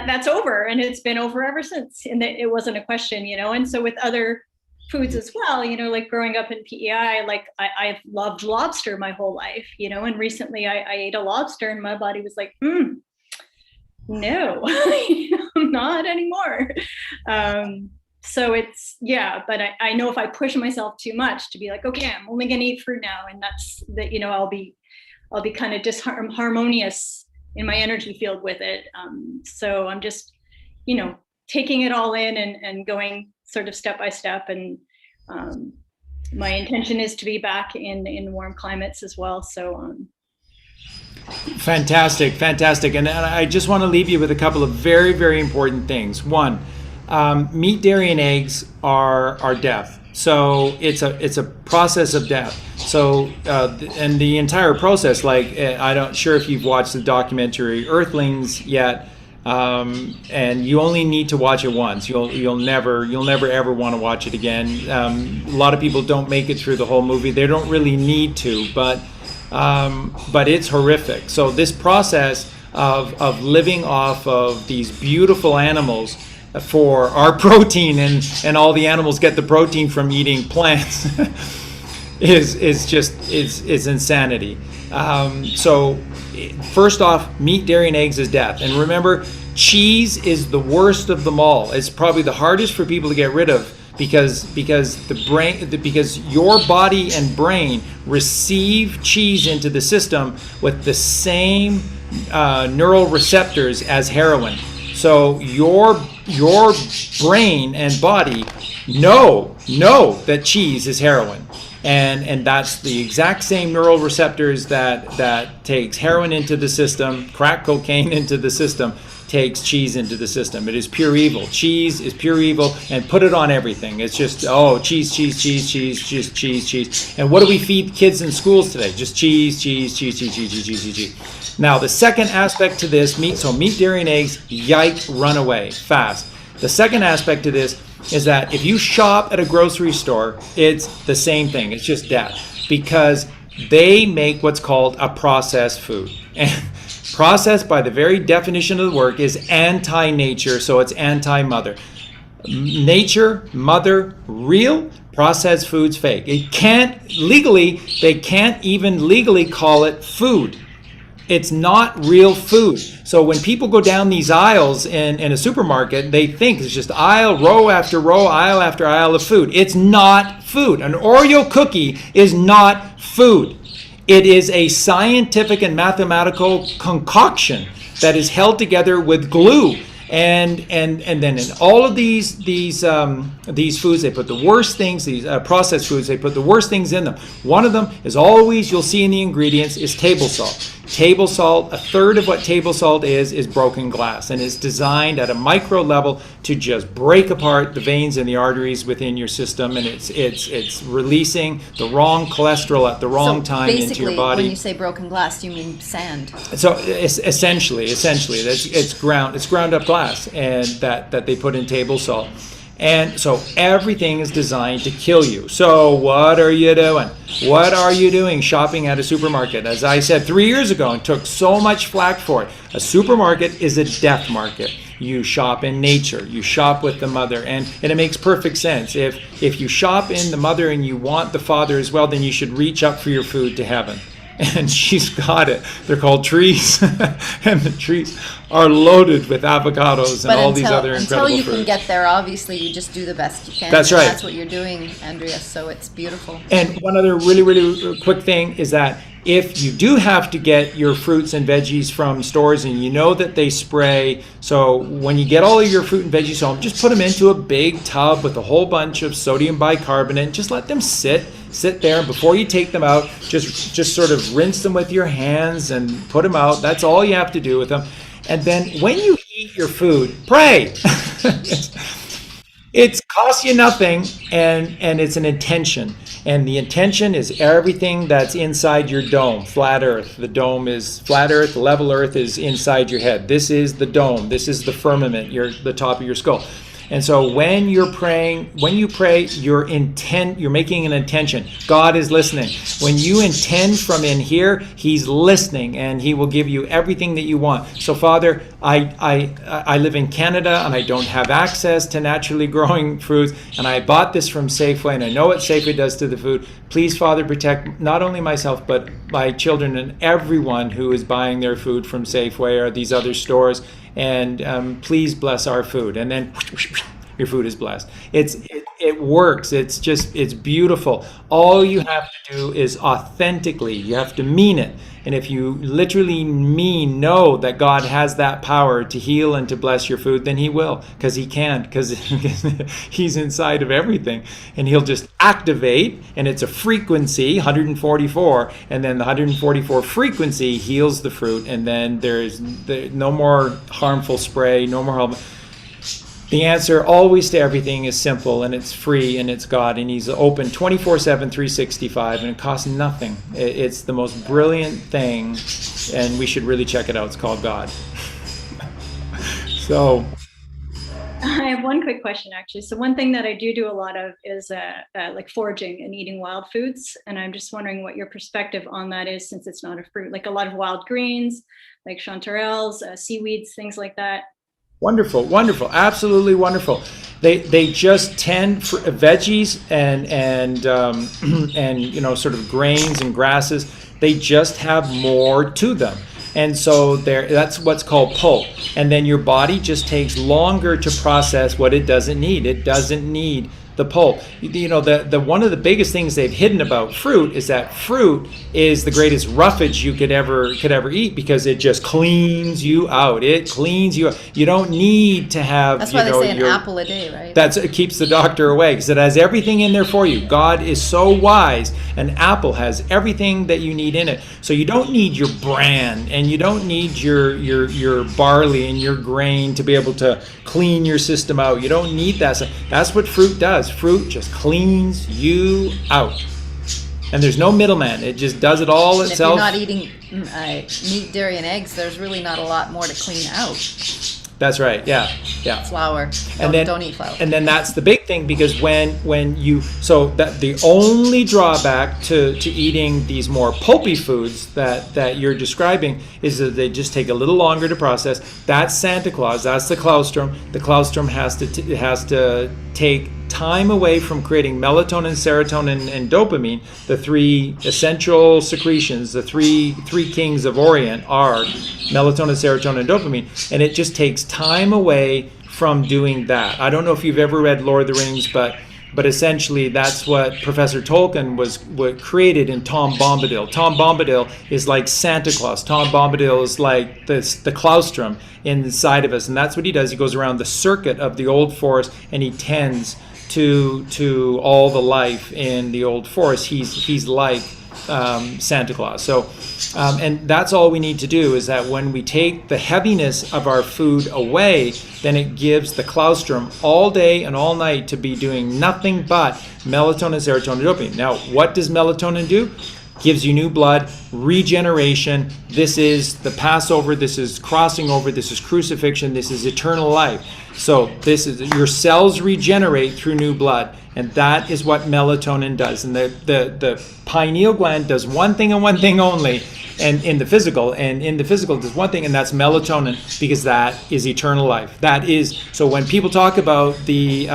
that's over, and it's been over ever since. And it wasn't a question, And so with other foods as well, like growing up in PEI, like I've loved lobster my whole life, And recently I ate a lobster, and my body was like, no, not anymore. So it's, but I know if I push myself too much to be like, okay, I'm only going to eat fruit now, and that's that, I'll be kind of disharmonious in my energy field with it. So I'm just, taking it all in and going sort of step by step. And my intention is to be back in warm climates as well. So Fantastic. And I just want to leave you with a couple of very, very important things. One, meat, dairy, and eggs are death. So it's a process of death. So and the entire process, like I don't sure if you've watched the documentary Earthlings yet, and you only need to watch it once. You'll never ever want to watch it again. A lot of people don't make it through the whole movie. They don't really need to, but it's horrific. So this process of living off of these beautiful animals for our protein, and all the animals get the protein from eating plants is insanity. So first off, meat, dairy, and eggs is death. And remember, cheese is the worst of them all. It's probably the hardest for people to get rid of, because your body and brain receive cheese into the system with the same neural receptors as heroin. So your brain and body know that cheese is heroin, and that's the exact same neural receptors that takes heroin into the system, crack cocaine into the system, takes cheese into the system. It is pure evil. Cheese is pure evil, and put it on everything. It's just, cheese. And what do we feed kids in schools today? Just cheese. Now, the second aspect to this, meat, dairy, and eggs, yike, run away, fast. The second aspect to this is that if you shop at a grocery store, it's the same thing. It's just death, because they make what's called a processed food. And processed, by the very definition of the word, is anti-nature, so it's anti-mother. Nature, mother, real. Processed food's fake. They can't even legally call it food. It's not real food. So when people go down these aisles in a supermarket, they think it's just row after row, aisle after aisle of food. It's not food. An Oreo cookie is not food. It is a scientific and mathematical concoction that is held together with glue. And then in all of these foods, they put the worst things. These processed foods, they put the worst things in them. One of them is always, you'll see in the ingredients, is table salt. Table salt, a third of what table salt is broken glass, and it's designed at a micro level to just break apart the veins and the arteries within your system, and it's releasing the wrong cholesterol at the wrong time into your body. When you say broken glass, you mean sand? So essentially, it's ground up glass, and that they put in table salt. And so everything is designed to kill you. So what are you doing? What are you doing shopping at a supermarket? As I said 3 years ago and took so much flack for it, a supermarket is a death market. You shop in nature. You shop with the mother. And it makes perfect sense. If you shop in the mother and you want the father as well, then you should reach up for your food to heaven. And she's got it. They're called trees. And the trees are loaded with avocados and all these other incredible fruits. Until you can get there, obviously, you just do the best you can. That's right. That's what you're doing, Andrea, so it's beautiful. And one other really, really quick thing is that if you do have to get your fruits and veggies from stores and you know that they spray, so when you get all of your fruit and veggies home, just put them into a big tub with a whole bunch of sodium bicarbonate and just let them sit there, and before you take them out, just sort of rinse them with your hands and put them out. That's all you have to do with them. And then when you eat your food, pray. It costs you nothing, and it's an intention. And the intention is everything that's inside your dome, flat earth. The dome is flat earth, level earth is inside your head. This is the dome. This is the firmament, the top of your skull. And so when you pray, you're making an intention. God is listening. When you intend from in here, He's listening, and He will give you everything that you want. So Father, I live in Canada and I don't have access to naturally growing fruits, and I bought this from Safeway, and I know what Safeway does to the food. Please, Father, protect not only myself, but my children and everyone who is buying their food from Safeway or these other stores. And please bless our food. And then your food is blessed. It works. It's beautiful. All you have to do is authentically, you have to mean it. And if you literally know that God has that power to heal and to bless your food, then He will, because He can, because He's inside of everything. And He'll just activate, and it's a frequency, 144, and then the 144 frequency heals the fruit, and then there's no more harmful spray, no more harmful. The answer always to everything is simple, and it's free, and it's God, and He's open 24/7, 365, and it costs nothing. It's the most brilliant thing, and we should really check it out. It's called God. So I have one quick question, actually. So one thing that I do a lot of is like foraging and eating wild foods. And I'm just wondering what your perspective on that is, since it's not a fruit, like a lot of wild greens, like chanterelles, seaweeds, things like that. Wonderful, absolutely wonderful. They just tend for veggies and sort of grains and grasses. They just have more to them, and so that's what's called pulp. And then your body just takes longer to process what it doesn't need. It doesn't need the pulp. The one of the biggest things they've hidden about fruit is that fruit is the greatest roughage you could ever eat, because it just cleans you out. It cleans you out. You don't need to have. That's why they say an apple a day, right? It keeps the doctor away, because it has everything in there for you. God is so wise. An apple has everything that you need in it. So you don't need your bran, and you don't need your barley and your grain to be able to clean your system out. You don't need that. So that's what fruit does. Fruit just cleans you out. And there's no middleman. It just does it all and itself. If you're not eating meat, dairy, and eggs, there's really not a lot more to clean out. That's right. Yeah. Flour. Don't eat flour. And then that's the big thing, because the only drawback to eating these more pulpy foods that you're describing is that they just take a little longer to process. That's Santa Claus. That's the colostrum. The colostrum has to take time away from creating melatonin, serotonin, and dopamine. The three essential secretions, the three kings of Orient are melatonin, serotonin, and dopamine. And it just takes time away from doing that. I don't know if you've ever read Lord of the Rings, but essentially that's what Professor Tolkien what created in Tom Bombadil. Tom Bombadil is like Santa Claus. Tom Bombadil is like the claustrum inside of us, and that's what he does. He goes around the circuit of the old forest and he tends to all the life in the old forest. He's like Santa Claus. So, and that's all we need to do, is that when we take the heaviness of our food away, then it gives the claustrum all day and all night to be doing nothing but melatonin, serotonin, dopamine. Now, what does melatonin do? Gives you new blood, regeneration. This is the Passover, this is crossing over, this is crucifixion, this is eternal life. So this is, your cells regenerate through new blood, and that is what melatonin does. And the pineal gland does one thing and one thing only, and in the physical does one thing, and that's melatonin, because that is eternal life. That is, so when people talk about the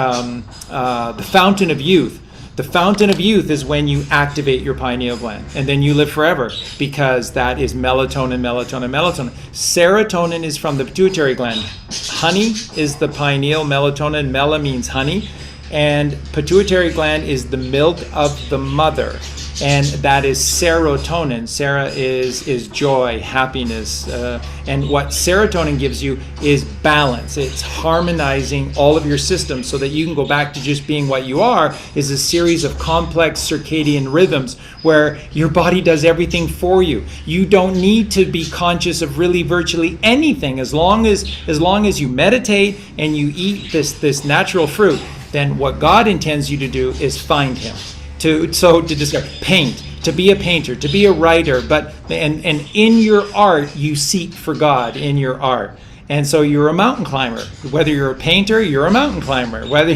fountain of youth, the fountain of youth is when you activate your pineal gland, and then you live forever, because that is melatonin, melatonin, melatonin. Serotonin is from the pituitary gland. Honey is the pineal, melatonin, mela means honey, and pituitary gland is the milk of the mother, and that is serotonin. Sera is joy, happiness, and what serotonin gives you is balance. It's harmonizing all of your systems so that you can go back to just being what you are, is a series of complex circadian rhythms where your body does everything for you. You don't need to be conscious of really virtually anything, as long as you meditate and you eat this natural fruit. Then what God intends you to do is find Him. To discover, paint, to be a painter, to be a writer, and in your art you seek for God in your art. And so you're a mountain climber. Whether you're a painter, you're a mountain climber. Whether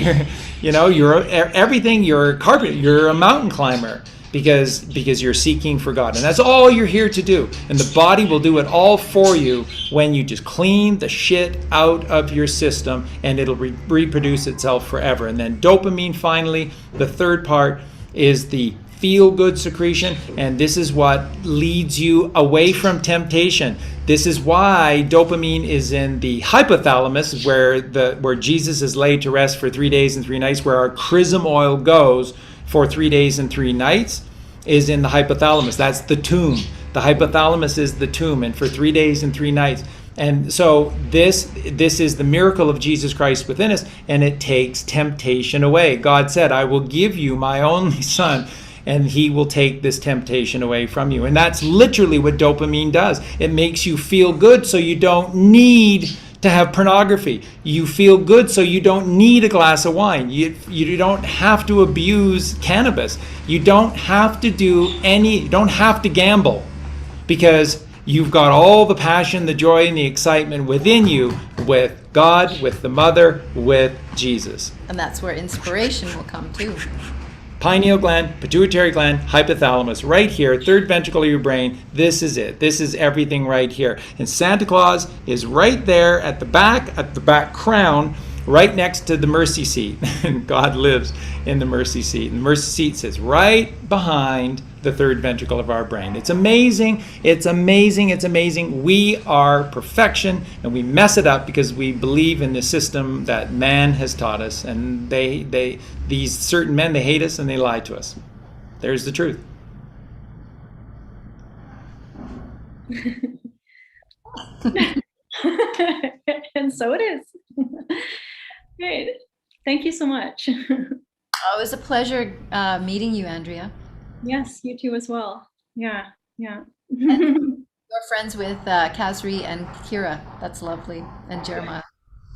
you're everything, you're a carpenter, you're a mountain climber, because you're seeking for God. And that's all you're here to do. And the body will do it all for you when you just clean the shit out of your system, and it'll reproduce itself forever. And then dopamine, finally, the third part, is the feel-good secretion, and this is what leads you away from temptation. This is why dopamine is in the hypothalamus, where Jesus is laid to rest for 3 days and 3 nights, where our chrism oil goes for 3 days and 3 nights, is in the hypothalamus. That's the tomb. The hypothalamus is the tomb, and for 3 days and 3 nights. And so this is the miracle of Jesus Christ within us, and it takes temptation away. God said, I will give you my only son, and he will take this temptation away from you. And that's literally what dopamine does. It makes you feel good, so you don't need to have pornography. You feel good, so you don't need a glass of wine. You don't have to abuse cannabis. You don't have to you don't have to gamble, because you've got all the passion, the joy, and the excitement within you with God, with the mother, with Jesus. And that's where inspiration will come too. Pineal gland, pituitary gland, hypothalamus, right here, third ventricle of your brain. This is it. This is everything right here. And Santa Claus is right there at the back crown, right next to the mercy seat. And God lives in the mercy seat. And the mercy seat sits right behind the third ventricle of our brain. It's amazing. It's amazing. It's amazing. We are perfection, and we mess it up because we believe in the system that man has taught us. And these certain men, they hate us and they lie to us. There's the truth. And so it is. Great. Thank you so much. Oh, it was a pleasure meeting you, Andrea. Yes, you too as well. Yeah. You're friends with Kazri and Kira. That's lovely. And Jeremiah.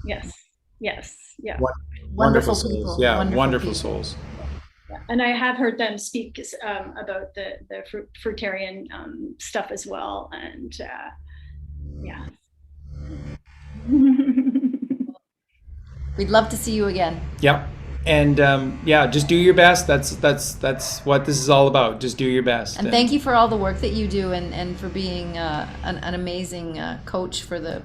Yes. Yeah. Wonderful people. souls. Yeah, wonderful people. souls. Yeah. And I have heard them speak about the fruitarian stuff as well. And yeah. We'd love to see you again. Yep. And just do your best. That's what this is all about. Just do your best. And thank you for all the work that you do, and for being an amazing coach for the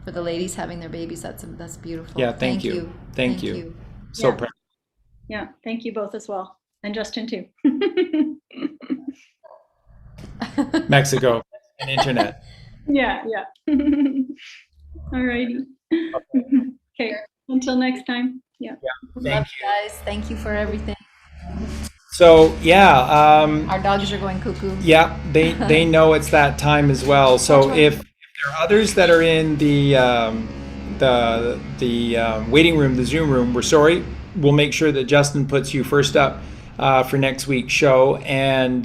ladies having their babies. That's beautiful. Yeah, thank you. Thank you. So proud. Yeah. Thank you both as well. And Justin too. Mexico and internet. Yeah. All righty. Okay. Until next time. Yeah. Love you guys. Thank you for everything. So yeah, Our dogs are going cuckoo. yeah, they know it's that time as well. So That's right. if there are others that are in the waiting room, the Zoom room, we're sorry. We'll make sure that Justin puts you first up for next week's show, and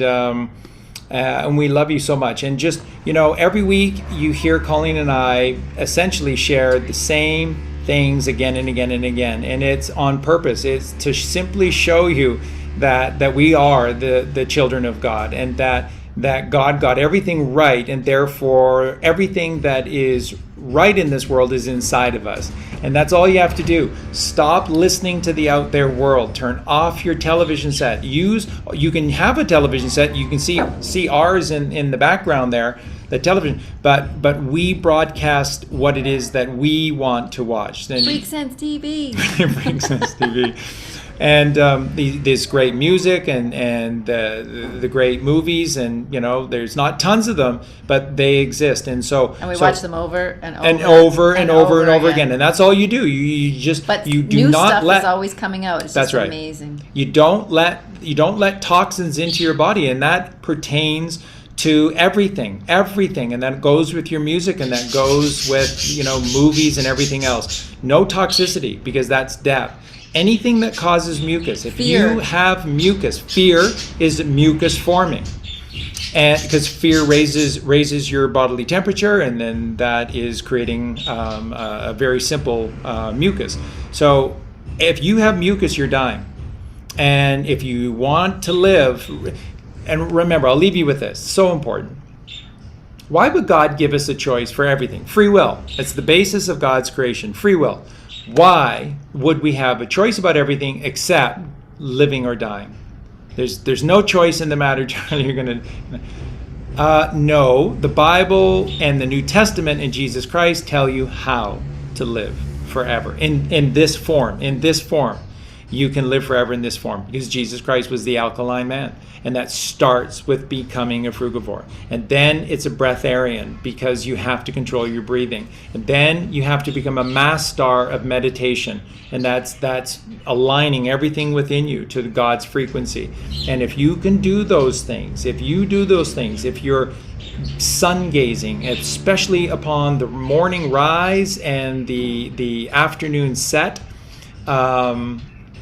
we love you so much. And just, every week you hear Colleen and I essentially share the same things again and again and again, and it's on purpose. It's to simply show you that we are the children of God, and that God got everything right, and therefore everything that is right in this world is inside of us. And that's all you have to do. Stop listening to the out there world. Turn off your television set. You can have a television set. You can see ours in the background there, the television, but we broadcast what it is that we want to watch. Freak Sense TV. Freak Sense TV. And this great music and the great movies, and there's not tons of them, but they exist, and we watch them over and over and over again. And that's all you do. You just but you do new not stuff let is always coming out. It's that's just right. amazing. You don't let toxins into your body, and that pertains to everything, and that goes with your music, and that goes with movies and everything else. No toxicity, because that's death. Anything that causes mucus, if you have mucus, fear is mucus forming, and because fear raises your bodily temperature, and then that is creating a very simple mucus. So if you have mucus, you're dying. And if you want to live, and remember, I'll leave you with this, so important. Why would God give us a choice for everything? Free will. It's the basis of God's creation, free will. Why would we have a choice about everything except living or dying? There's no choice in the matter, Charlie. You're gonna no. The Bible and the New Testament and Jesus Christ tell you how to live forever in this form. In this form, you can live forever in this form, because Jesus Christ was the alkaline man. And that starts with becoming a frugivore. And then it's a breatharian, because you have to control your breathing. And then you have to become a master of meditation. And that's aligning everything within you to God's frequency. And if you can do those things, if you're sun gazing, especially upon the morning rise and the afternoon set,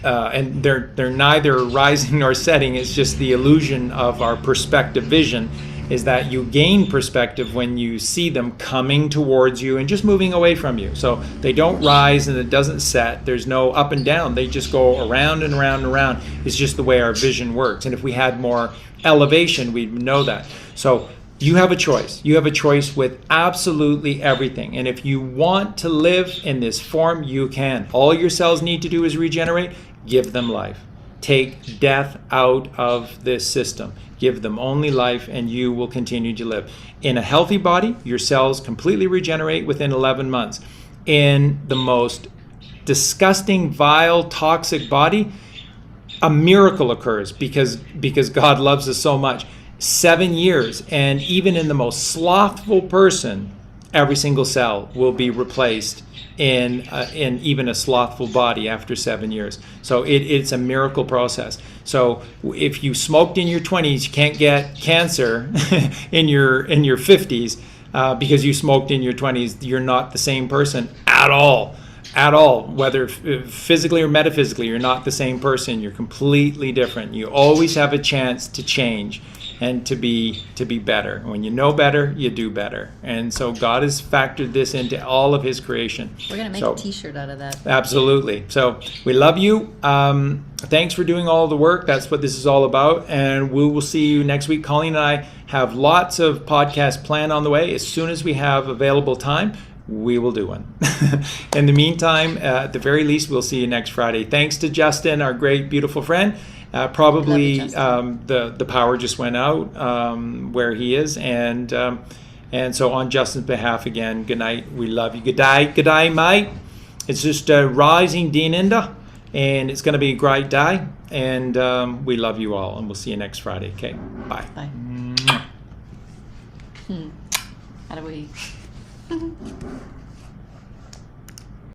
and they're neither rising nor setting. It's just the illusion of our perspective vision, is that you gain perspective when you see them coming towards you and just moving away from you. So they don't rise and it doesn't set. There's no up and down. They just go around and around and around. It's just the way our vision works. And if we had more elevation, we'd know that. So you have a choice. You have a choice with absolutely everything. And if you want to live in this form, you can. All your cells need to do is regenerate. Give them life. Take death out of this system. Give them only life, and you will continue to live. In a healthy body, your cells completely regenerate within 11 months. In the most disgusting, vile, toxic body, a miracle occurs because God loves us so much. 7 years, and even in the most slothful person, every single cell will be replaced in even a slothful body after 7 years. So it's a miracle process. So if you smoked in your 20s, you can't get cancer in your 50s because you smoked in your 20s. You're not the same person at all. Whether physically or metaphysically, you're not the same person. You're completely different. You always have a chance to change and to be better. When you know better, you do better. And so God has factored this into all of his creation. We're going to make a t-shirt out of that. Absolutely. So we love you. Thanks for doing all the work. That's what this is all about. And we will see you next week. Colleen and I have lots of podcasts planned on the way. As soon as we have available time, we will do one. In the meantime, at the very least, we'll see you next Friday. Thanks to Justin, our great, beautiful friend. Probably the power just went out where he is, and so on Justin's behalf, again, good night. We love you. Good day, mate. It's just rising Dean Enda, And it's going to be a great day. And we love you all. And we'll see you next Friday. Okay, bye. Bye. How do we?